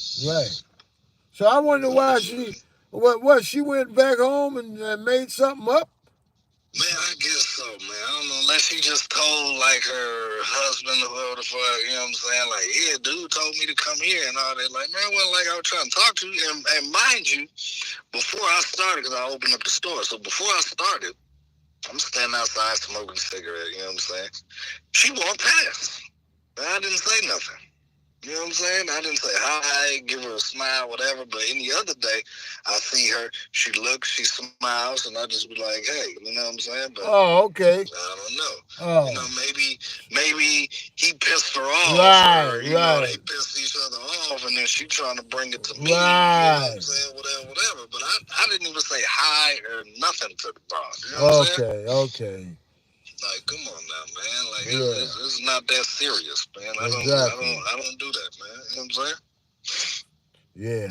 So I wonder why she went back home and made something up. Man, I guess so, man. I don't know, unless she just told, like, her husband or whoever the fuck, you know what I'm saying? Like, yeah, dude told me to come here and all that. Like, man, well, like, I was trying to talk to you. And mind you, before I started, because I opened up the store, so before I started, I'm standing outside smoking a cigarette, you know what I'm saying? She walked past. I didn't say nothing. You know what I'm saying? I didn't say hi, give her a smile, whatever. But any other day, I see her, she looks, she smiles, and I just be like, hey, you know what I'm saying? But Oh, okay. I don't know. Oh, You know, maybe he pissed her off. Right, or, you know, right. they pissed each other off, and then she trying to bring it to me. You know Right. what I'm saying? Whatever. But I didn't even say hi or nothing to the broad. You know what I'm saying? okay. Like, come on now, man. Like, Yeah. it's not that serious, man. I don't do that, man. You know what I'm saying? Yeah. You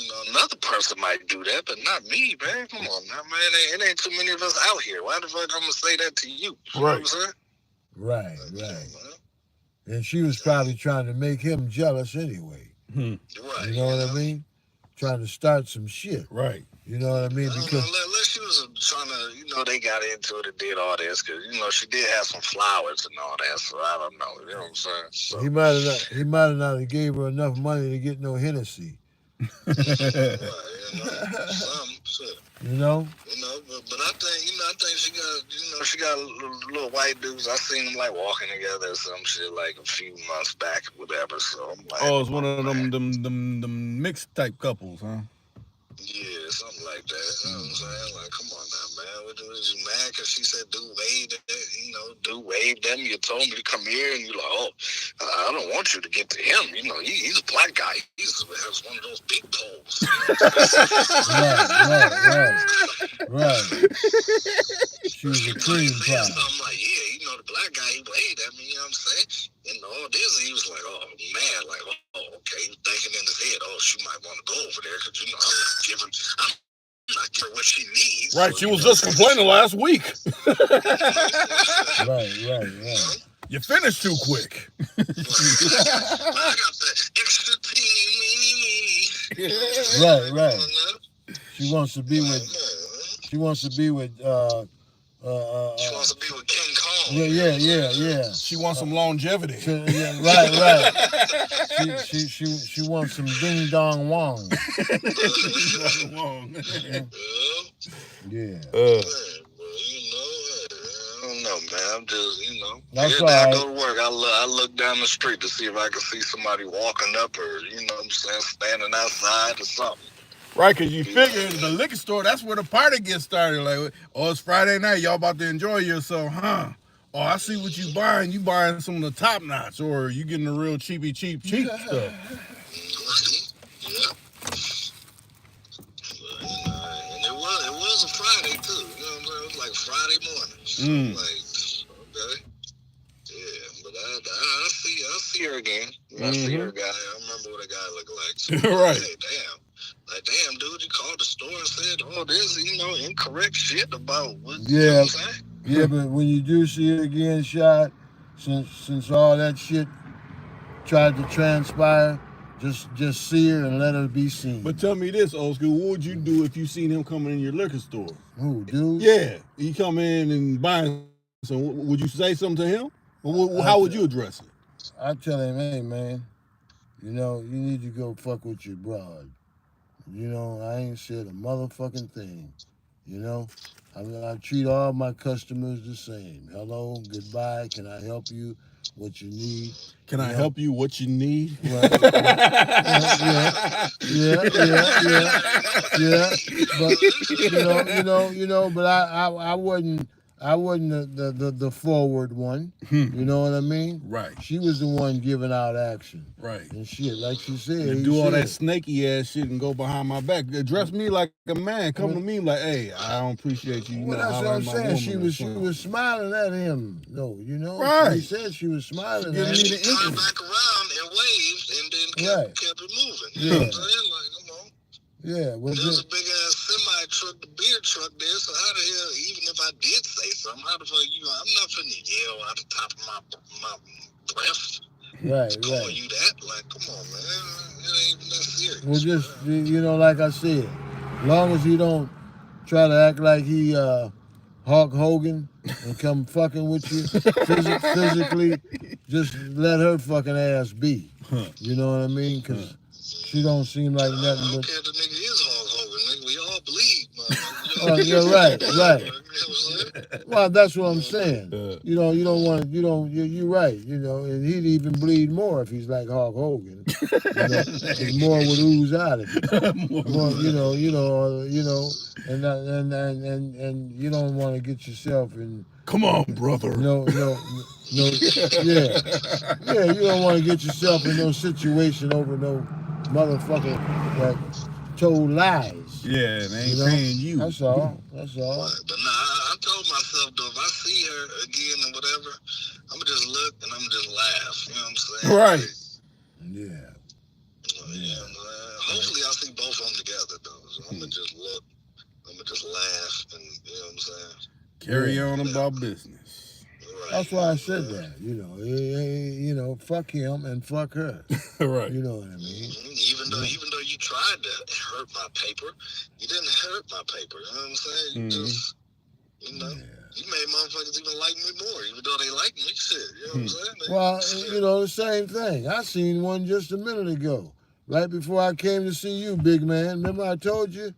know, another person might do that, but not me, man. Come on now, man. It ain't too many of us out here. Why the fuck I'm gonna say that to you? You know what I'm saying? Right. Man. And she was probably trying to make him jealous anyway. Right. You know what I mean? Trying to start some shit. Right. You know what I mean? I don't Because know, unless she was trying to, you know, they got into it and did all this, because, you know, she did have some flowers and all that, so I don't know, you know what I'm saying? So, he might have not have gave her enough money to get no Hennessy. right, you know, some shit. You know? You know, but I think she got little white dudes. I seen them like walking together or some shit like a few months back or whatever. So I'm like, Oh, it's one of them mixed type couples, huh? yeah, something like that. You know what I'm saying? Like, come on now, man. What is you mad? Because she said, dude waved at me. You told me to come here, and you're like, oh, I don't want you to get to him. You know, he's a black guy. He has one of those big poles. Right. She was a cream pie. I'm like, yeah, you know, the black guy, he waved at me, you know what I'm saying? And all this, he was like, oh, man, like, oh, okay. He was thinking in his head, oh, she might want to go over there, because, you know, I'm not giving what she needs. Right. So, She was just complaining last week. Right. You finished too quick. I got the extra teeny. Right. She wants to be with She wants to be with King Kong. Yeah. She wants some longevity. Yeah, right. She wants some ding dong wong. Yeah. Man, well, you know, I don't know, man. I'm just, That's every day I all go to work, I look down the street to see if I can see somebody walking up or, what I'm saying, standing outside or something. Right, because you figure the liquor store, that's where the party gets started. Like, oh, it's Friday night, y'all about to enjoy yourself, huh? Oh, I see what you buying. You buying some of the top notch, or you getting the real cheap stuff. Yeah. And it was a Friday too. You know what I'm saying? It was like Friday morning. So like, okay. Yeah, but I see her again. I see her guy. I remember what a guy looked like. So Right. Hey, damn, dude, you called the store and said all this, incorrect shit about what you know what I'm saying? Yeah, but when you do see it again, shot, since all that shit tried to transpire, just see her and let her be seen. But tell me this, old school, what would you do if you seen him coming in your liquor store? Who, dude? Yeah, he come in and buying some. Would you say something to him? Or how would you address it? I tell him, hey man, you need to go fuck with your broad. I ain't said a motherfucking thing. I treat all my customers the same. Hello, goodbye, can I help you? What you need? Can I help you? What you need? Right. Yeah. But but I wasn't the forward one. You know what I mean? Right. She was the one giving out action. Right. And shit, like she said. And do all that snaky ass shit and go behind my back. Address me like a man. Come to me like, hey, I don't appreciate you. Well, that's what I'm saying. She was smiling at him. No, Right. She said she was smiling at him. She turned back around and waved and then kept it moving. You know what I'm saying? Like, come on. Yeah. There's a big ass semi truck, the beer truck there. So how the hell, even if I did say something, how the fuck I'm not finna yell out the top of my breath. Right. Call you that? Like, come on, man. It ain't even that serious. Well, just like I said, as long as you don't try to act like he Hulk Hogan and come fucking with you physically, just let her fucking ass be. You know what I mean? Because she don't seem like nothing I but. don't care if the nigga is Hulk Hogan, nigga. We all bleed, man. Oh, you're right. Well, that's what I'm saying. You don't want. You're right. And he'd even bleed more if he's like Hulk Hogan. Because more would ooze out of him. More, and you don't want to get yourself in. Come on, brother. No. Yeah. You don't want to get yourself in no situation over no motherfucker that told lies. Yeah, they ain't paying you. That's all. But I told myself though, if I see her again or whatever, I'm gonna just look and I'm gonna just laugh. You know what I'm saying? Right. Yeah. Hopefully I'll see both of them together though. So I'm gonna just look. I'm gonna just laugh and you know what I'm saying? Carry on about business. Right. That's why I said that. Fuck him and fuck her. Right. You know what I mean? Even though you tried to hurt my paper, you didn't hurt my paper. You know what I'm saying? You just, you made motherfuckers even like me more, even though they like me. Shit, you know what I'm saying? Well, the same thing. I seen one just a minute ago, right before I came to see you, big man. Remember I told you,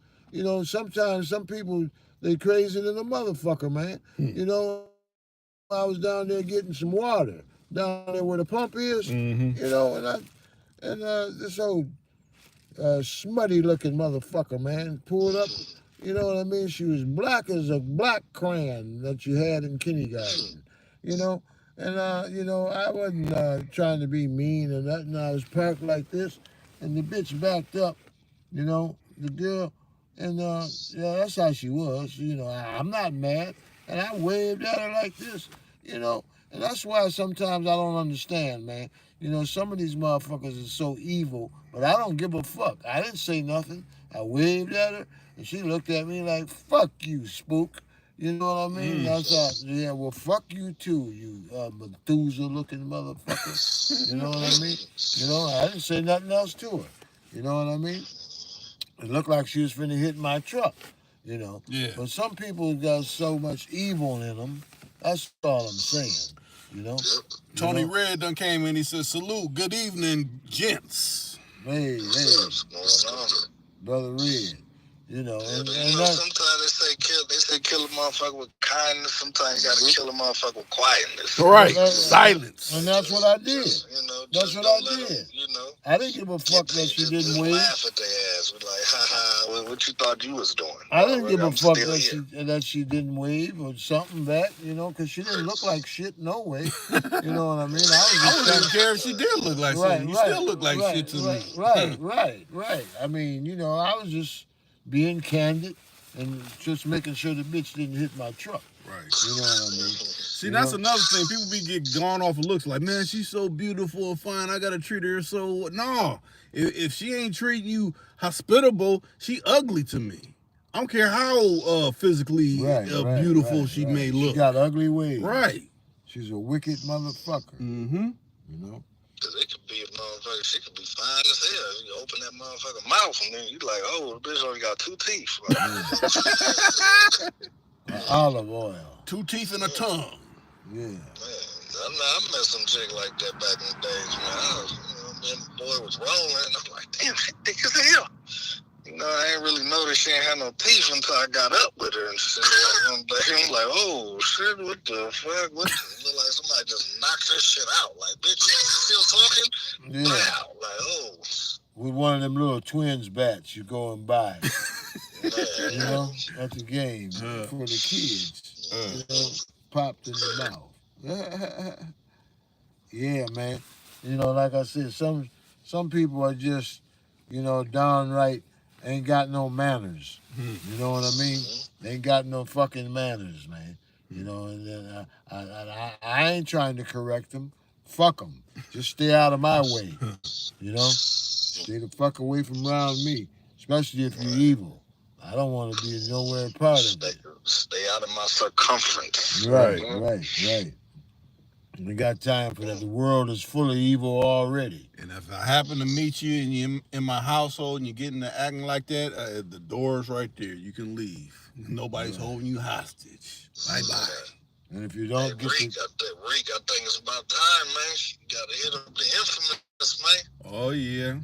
sometimes some people, they crazy than a motherfucker, man. I was down there getting some water, down there where the pump is, and this old smutty looking motherfucker, man, pulled up. You know what I mean? She was black as a black crayon that you had in kindergarten. And I wasn't trying to be mean or nothing. I was parked like this, and the bitch backed up. The girl, and that's how she was. I'm not mad, and I waved at her like this. And that's why sometimes I don't understand, man. Some of these motherfuckers are so evil, but I don't give a fuck. I didn't say nothing. I waved at her, and she looked at me like, fuck you, spook. You know what I mean? That's all. Yeah, well, fuck you too, you Methuselah-looking motherfucker. You know what I mean? I didn't say nothing else to her. You know what I mean? It looked like she was finna hit my truck. you know. Yeah. But some people got so much evil in them. That's all I'm saying, you know. Tony Red done came in. He said, "Salute, good evening, gents." Hey, What's going on? Brother Red, you know, Yeah, and but that, sometimes they say kill a motherfucker with kindness. Sometimes you gotta kill a motherfucker with quietness. Right, that- silence. and that's what I did. You know, That's just what don't I let 'em, did. you know, I didn't give a fuck get to that you. she Just didn't wave. laugh at their ass. We're like, ha, what you thought you was doing? I didn't give a I'm fuck still that here. that she didn't wave or something back, you know, because she didn't look like shit no way. You know what I mean? I was I just wouldn't trying even care if she did look like Right, something. You still look like shit to me. right. I mean, you know, I was just being candid and just making sure the bitch didn't hit my truck. Right. You know what I mean? See, You that's know? another thing. People be get gone off of looks like, man, she's so beautiful and fine. I gotta treat her so. No, if she ain't treating you hospitable, she ugly to me. I don't care how physically beautiful she may look. She got ugly ways. Right. She's a wicked motherfucker. Mm-hmm. You know? Cause it could be a motherfucker, she could be fine as hell. You open that motherfucker mouth and then you like, oh, the bitch only got 2 teeth. Olive oil. 2 teeth and a tongue. Yeah. Man, I met some chick like that back in the days, man. Me and the boy was rolling, and I'm like, damn, she thick as hell. You know, I ain't really noticed she ain't had no teeth until I got up with her and shit. I'm like, oh shit, what the fuck? What? Look like somebody just knocked her shit out. Like, bitch, you still talking? Yeah. Wow. Like, oh. With one of them little twins bats you go and buy. Man. You know, at the game for the kids. You know, popped in the mouth. Yeah, man. You know, like I said, some people are just, you know, downright ain't got no manners. You know what I mean? They ain't got no fucking manners, man. You know, and then I ain't trying to correct them. Fuck them. Just stay out of my way. You know, stay the fuck away from around me, especially if you're evil. I don't want to be nowhere part of it. Stay out of my circumference. Right. We got time for that. The world is full of evil already. And if I happen to meet you and you're in my household and you're getting to acting like that, the door's right there. You can leave. Nobody's holding you hostage. Bye-bye. And if you don't get Reek, I think it's about time, man. You gotta hit up the infamous, man. Oh, yeah.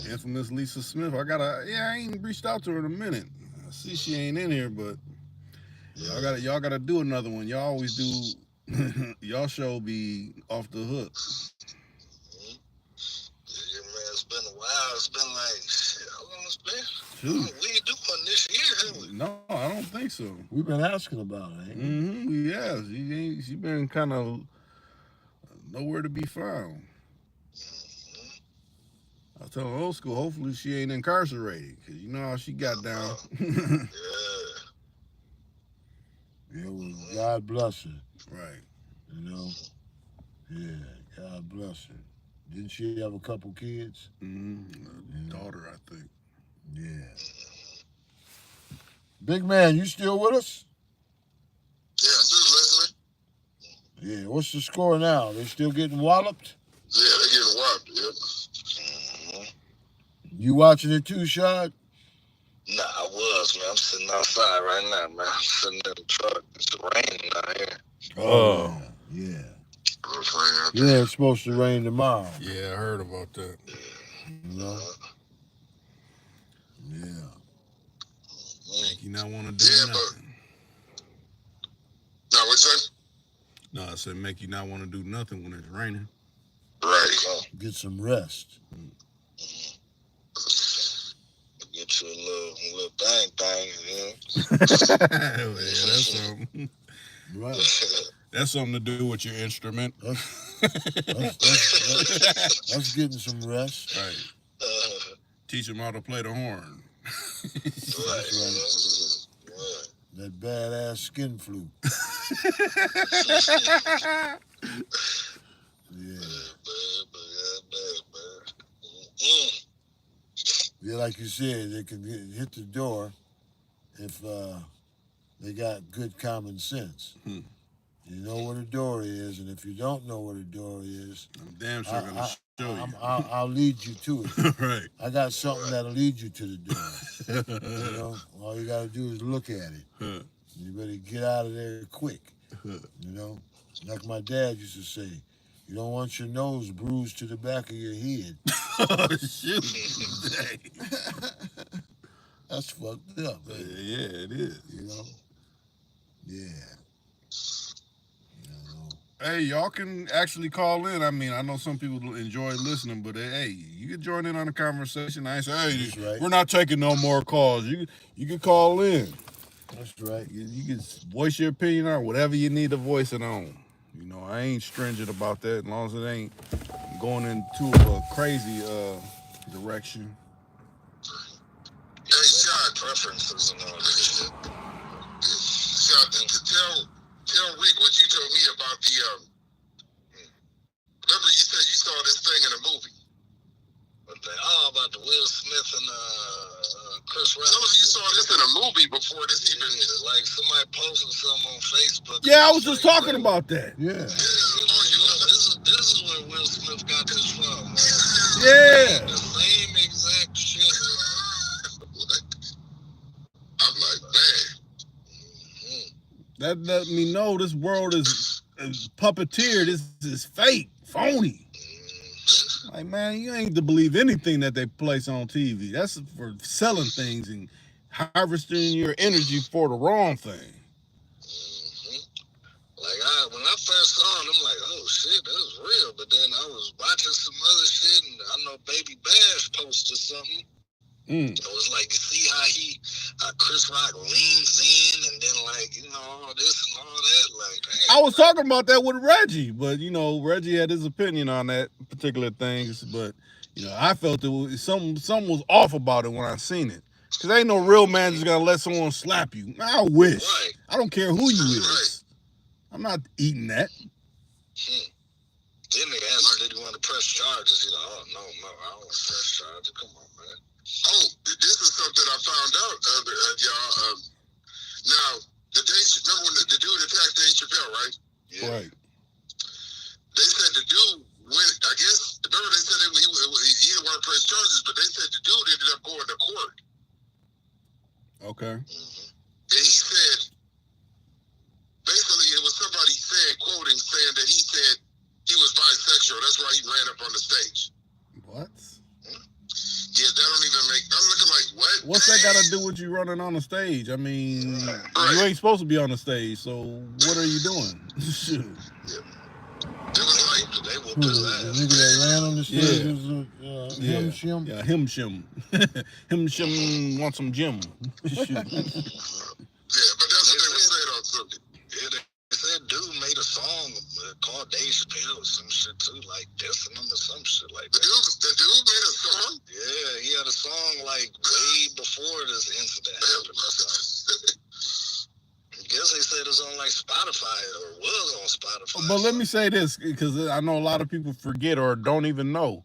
Infamous Lisa Smith. I ain't reached out to her in a minute. I see she ain't in here, but y'all gotta do another one. Y'all always do. Y'all show be off the hook. Yeah, man, it's been a while. It's been like, shit, how long it's been? Shoot. We ain't doing one this year, have we? No, I don't think so. We've been asking about it, ain't we? Mm-hmm. Yeah, she been kind of nowhere to be found. I was telling old school, hopefully she ain't incarcerated, because you know how she got down. Yeah, well, God bless her. Right. You know? Yeah, God bless her. Didn't she have a couple kids? Mm-hmm. Daughter, I think. Yeah. Big man, you still with us? Yeah, I'm just listening. Yeah, what's the score now? They still getting walloped? Yeah, they getting whopped, yep. You watching it too, Shad? Nah, I was, man. I'm sitting outside right now, man. I'm sitting in the truck. It's raining out here. Oh. Yeah. Yeah, it's supposed to rain tomorrow. Yeah, I heard about that. You know? Yeah. Make you not want to do nothing. No, what's that? No, I said make you not want to do nothing when it's raining. Right. Get some rest. Get you a little thing, you know? Yeah, that's something. Right. That's something to do with your instrument. That's getting some rest. Right. Teach them how to play the horn. That's right. That badass skin flute. Yeah, like you said, they can hit the door if they got good common sense. You know what a dory is, and if you don't know what a dory is, I'm damn sure gonna show you. I'll lead you to it. Right. I got something that'll lead you to the dory. You know, all you gotta do is look at it. You better get out of there quick. You know, like my dad used to say, you don't want your nose bruised to the back of your head. Oh, shoot. That's fucked up, man. Yeah, it is. You know? Yeah. You know. Hey, y'all can actually call in. I mean, I know some people enjoy listening, but hey, you can join in on the conversation. I ain't say, hey, That's right. we're not taking no more calls. You can call in. That's right. You can voice your opinion on whatever you need to voice it on. You know, I ain't stringent about that as long as it ain't going into a crazy direction. Hey, Shot, preferences and all that shit. Shot, and to tell Rick what you told me about the, remember you said you saw this thing in a movie? What the, about the Will Smith and Chris Rock. Tell us you saw this in a movie before this even, like somebody posted something on Facebook. Yeah, I was just talking about that. Yeah. This is where Will Smith got this from. Yeah. The same exact shit. I'm like, man. That let me know this world is puppeteer. This is fake, phony. Like, man, you ain't to believe anything that they place on TV. That's for selling things and harvesting your energy for the wrong thing. Like, when I first saw it, I'm like, oh shit, that was real. But then I was watching some other shit, and I know Baby Bash posted something. It was like, you see how Chris Rock leans in, and then like, you know, all this and all that. Like, damn, I was talking about that with Reggie, but you know, Reggie had his opinion on that particular things. But you know, I felt it was something was off about it when I seen it. Cause ain't no real man just gonna let someone slap you. I wish. Right. I don't care who you is. Right. I'm not eating that. Then they asked him, did he want to press charges? He's like, oh no, I don't want to press charges. Come on, man. Oh, this is something I found out, y'all. Now, remember when the dude attacked Dave Chappelle, right? Yeah. Right. They said the dude went, I guess, remember they said he didn't want to press charges, but they said the dude ended up going to court. Okay. And he said, basically, it was somebody saying that he said he was bisexual. That's why he ran up on the stage. What? Yeah, that don't even make. I'm looking like, what? What's that got to do with you running on the stage? I mean, you ain't supposed to be on the stage, so what are you doing? Shoot. Yeah. It was like, they will do that. The nigga that ran on the stage was him shim. Yeah, him shim. Him shim want some gym. Shoot. Yeah, but that's what they were saying on Sunday. Yeah, they said dude made a song called Dave Chappelle or some shit too, like dissing him or some shit like that. The dude made a song? Yeah, he had a song like way before this incident happened or something. I guess they said it's on like Spotify or was on Spotify. But let me say this, because I know a lot of people forget or don't even know.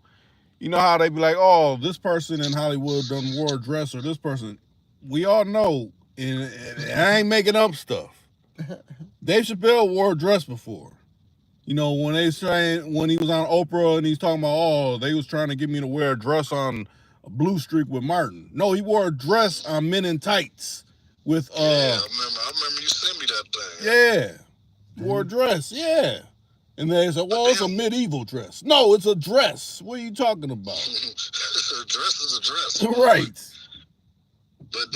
You know how they be like, oh, this person in Hollywood done wore a dress, or this person. We all know, and I ain't making up stuff. Dave Chappelle wore a dress before. You know, when he was on Oprah and he's talking about, oh, they was trying to get me to wear a dress on a Blue Streak with Martin. No, he wore a dress on Men in Tights with Yeah, I remember you sent me that thing. Yeah. He wore a dress, yeah. And they said, well, it's a medieval dress. No, it's a dress. What are you talking about? A dress is a dress. Right. But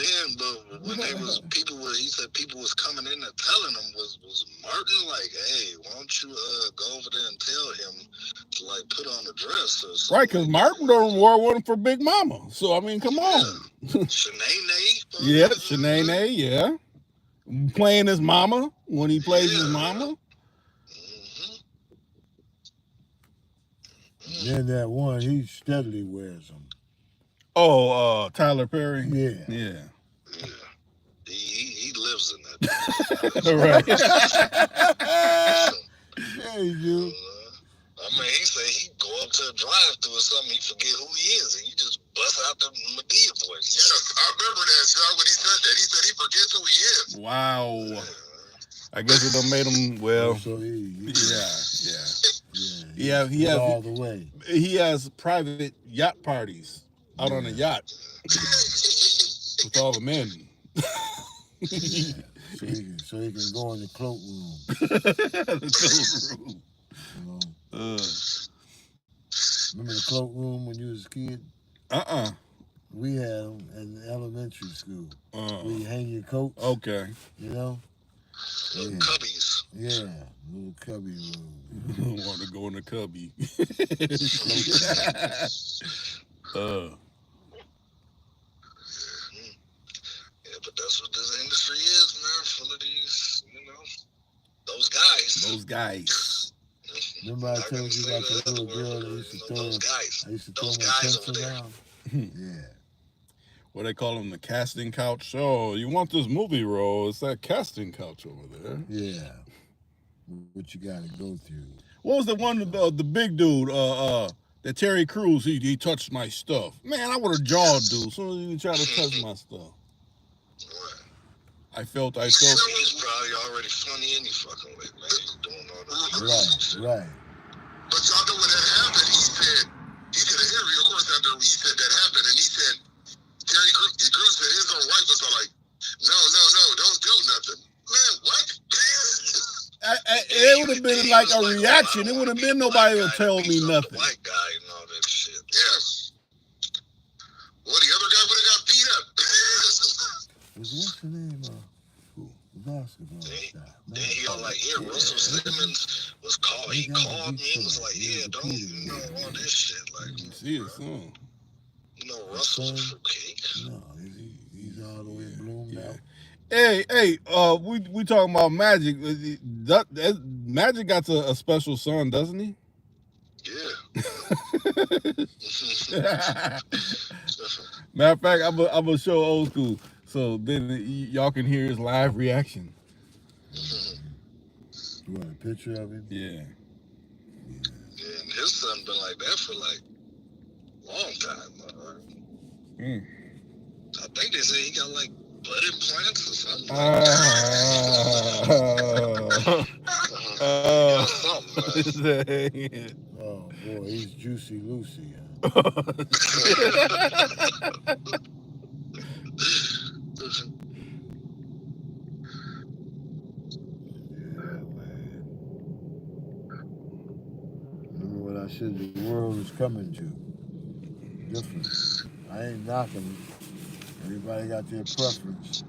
when he said people was coming in and telling him, was Martin like, hey, why don't you go over there and tell him to like put on a dress or something? Right, because Martin don't wore one for Big Mama. So I mean, come on. Shanae. Yeah, Shanae, yeah. Playing his mama when he plays his mama. Then that one, he steadily wears them. Oh, Tyler Perry? Yeah. He lives in that. Right. Yeah, he do. I mean, he said he go up to a drive-thru or something, he forget who he is, and he just bust out the Madea voice. Yes, I remember that shot when he said that. He said he forgets who he is. Wow. I guess it done made him, well, So yeah. he's all the way. He has private yacht parties out on a yacht with all the men. Yeah. So he can go in the cloakroom. The cloakroom. You know. Remember the cloakroom when you was a kid? We had them in elementary school. Where you hang your coats. Okay. You know? Little cubbies. Yeah, little cubby room. Want to go in the cubby. Yeah, but that's what this industry is, man. Full of these, those guys. Those guys. Remember I told you about the little girl that used to throw my pencil down? Yeah. What they call them, the casting couch. Oh, you want this movie role? It's that casting couch over there. Yeah. What you got to go through. What was the one, the big dude, that Terry Crews, he touched my stuff. Man, I would have jawed, dude, as soon as you try to touch my stuff. What? I felt. He's probably already funny any fucking way, man. He's doing all that. Right. But y'all know when that happened, he said, he did an interview, of course, after he said that happened, and he said, Terry Crews said his own wife was like, no, don't do nothing. Man, what? It would have been like a reaction. It would have been nobody to tell me nothing. White guy and all that shit. Yeah. Well, the other guy would have got beat up. What's the name of the basketball guy? Then he all like, Russell Simmons was called. He called me and was like, don't, all this shit. Like, see his son. Russell's a fruitcake. No, he's all the way bloomed out. Hey, we talking about Magic. Magic got a special son, doesn't he? Yeah. Matter of fact, I'm gonna show old school, so then y'all can hear his live reaction. You want a picture of him? Yeah. Yeah, and his son been like that for like a long time. I think they say he got like butt implants or something. Oh boy, he's Juicy Lucy. Remember what I said the world is coming to? Different. I ain't knocking. Everybody got their preference.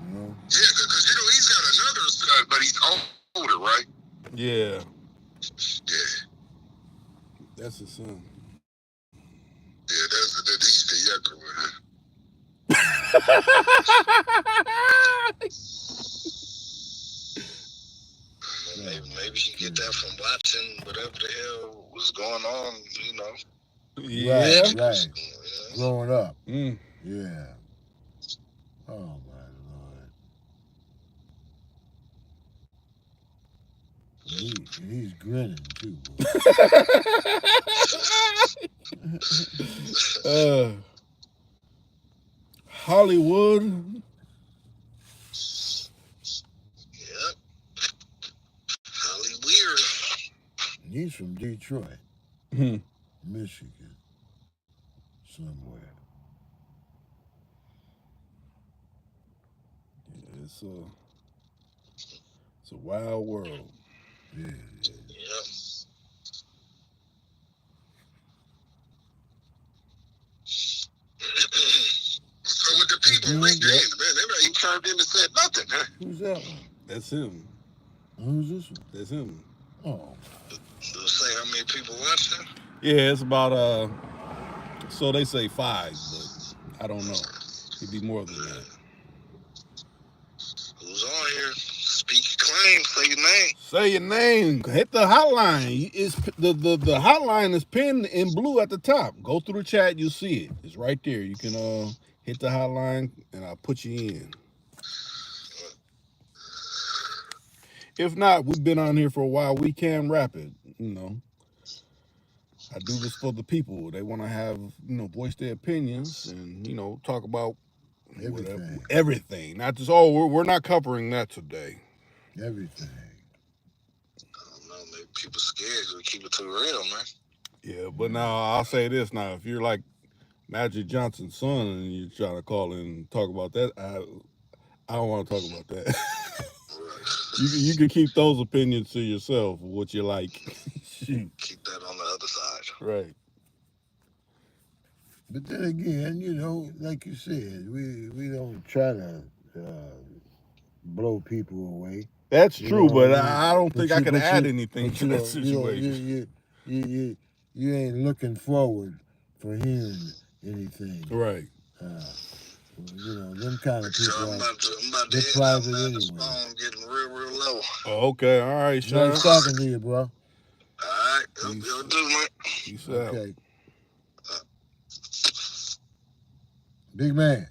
Yeah, because he's got another son, but he's older, right? Yeah. Yeah. That's his son. Yeah, he's the younger one. Maybe he get that from watching whatever the hell was going on, Yeah. Right. Growing up. Yeah. Oh my Lord. And he's grinning too, boy. Hollywood. Yep. Hollyweird. He's from Detroit, Michigan, somewhere. Yeah, it's a wild world. Yeah. Yep. So with the people, Rick James, man, everybody chimed in and said nothing, huh? Who's that one? That's him. Who's this one? That's him. Oh. Does it say how many people watching? Yeah, it's about so they say 5, but I don't know. It'd be more than that. Who's on here? Speak your claim, say your name. Say your name. Hit the hotline. It's the hotline is pinned in blue at the top. Go through the chat, you'll see it. It's right there. You can hit the hotline and I'll put you in. If not, we've been on here for a while. We can rap it, I do this for the people. They want to have, voice their opinions and, talk about Everything. Everything. Not just we're not covering that today. Everything. I don't know, maybe people scared so keep it too real, man. Yeah, but now I'll say this now. If you're like Magic Johnson's son and you try to call and talk about that, I don't want to talk about that. You can keep those opinions to yourself, what you like. Keep that on the other side. Right. But then again, you know, like you said, we don't try to blow people away. That's You true, know, but I mean, I don't think I could add you- anything but to you that know, situation. you ain't looking forward for hearing anything. Right. You know, them kind of So people I'm about to they're hit private that anyway. phone getting real low. Okay. All right, Sean. Nice talking to you, bro. All right, Peace. you'll do, man. Peace out. Okay. Big man.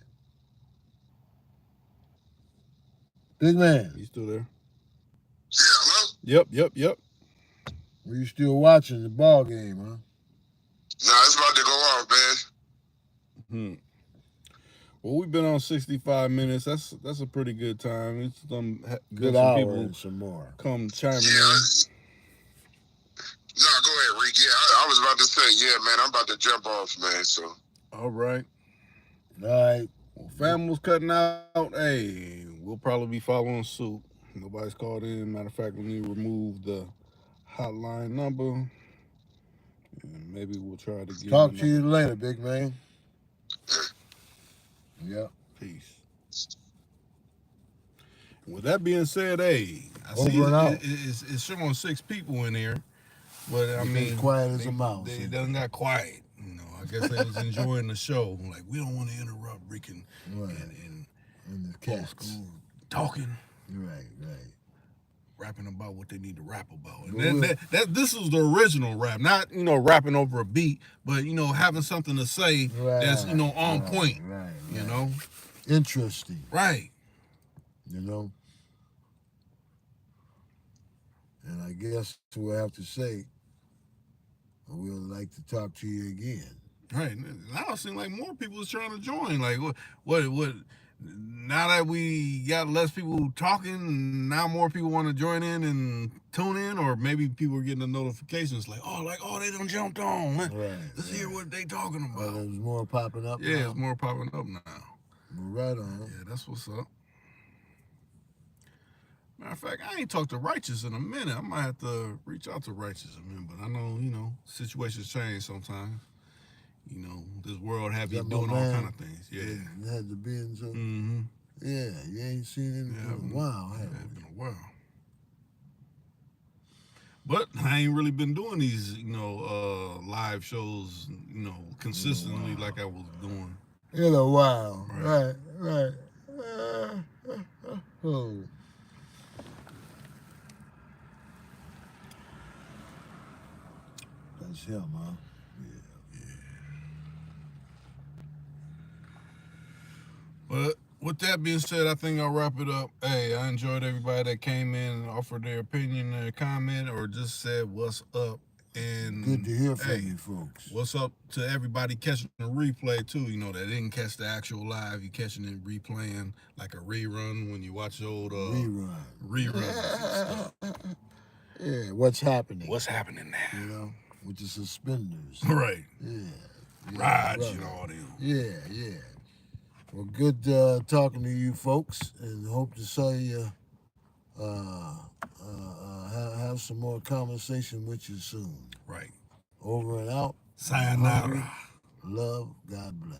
Big man. You still there? Yeah, hello? Yep. Were you still watching the ball game, huh? Nah, it's about to go off, man. Well, we've been on 65 minutes. That's a pretty good time. It's Good some hour people and some more. come chiming Yeah. No, go ahead, Rick. Yeah, I was about to say, yeah, man, I'm about to jump off, man. So. in. All right. All right. Well, fam was cutting out. Hey, we'll probably be following suit. Nobody's called in. Matter of fact, we need to remove the hotline number. And maybe we'll try to get Talk to you later, big man. Yeah. Peace. With that being said, hey, I see Over and out. it's showing 6 people in here, but I They mean, quiet as a mouse. They done got quiet. You know, I guess they was enjoying the show. Like, we don't want to interrupt Rick and And the cats. school talking, Right. rapping about what they need to rap about. Well, And this is the original rap, not rapping over a beat, but having something to say that's on point. Right. You know, Interesting. right? You know. And I guess we'll have to say, we'd like to talk to you again. Right. Now it seems like more people is trying to join. Like what? Now that we got less people talking, now more people want to join in and tune in, or maybe people are getting the notifications like, they done jumped on. Right. Let's hear what they talking about. There's more popping up. Yeah, now. it's more popping up now. Well, right on. Yeah, that's what's up. Matter of fact, I ain't talked to Righteous in a minute. I might have to reach out to Righteous a minute, but I know, situations change sometimes. This world have you doing all kind of things. Yeah. It had to be in some. Mm-hmm. Yeah, you ain't seen him in a while, have It's you? been a while. But I ain't really been doing these, live shows, consistently like I was doing. In a while. Right. Right. Oh. That's him, huh? But with that being said, I think I'll wrap it up. Hey, I enjoyed everybody that came in and offered their opinion, their comment, or just said what's up. And Good to hear from you folks. What's up to everybody catching the replay too? That didn't catch the actual live. You catching it replaying like a rerun when you watch old reruns and stuff. Yeah, what's happening? What's happening now? With the suspenders. Right. Yeah. Raj and all them. Yeah. Well, good talking to you folks, and hope to see you have some more conversation with you soon. Right. Over and out. Sayonara. Love. God bless.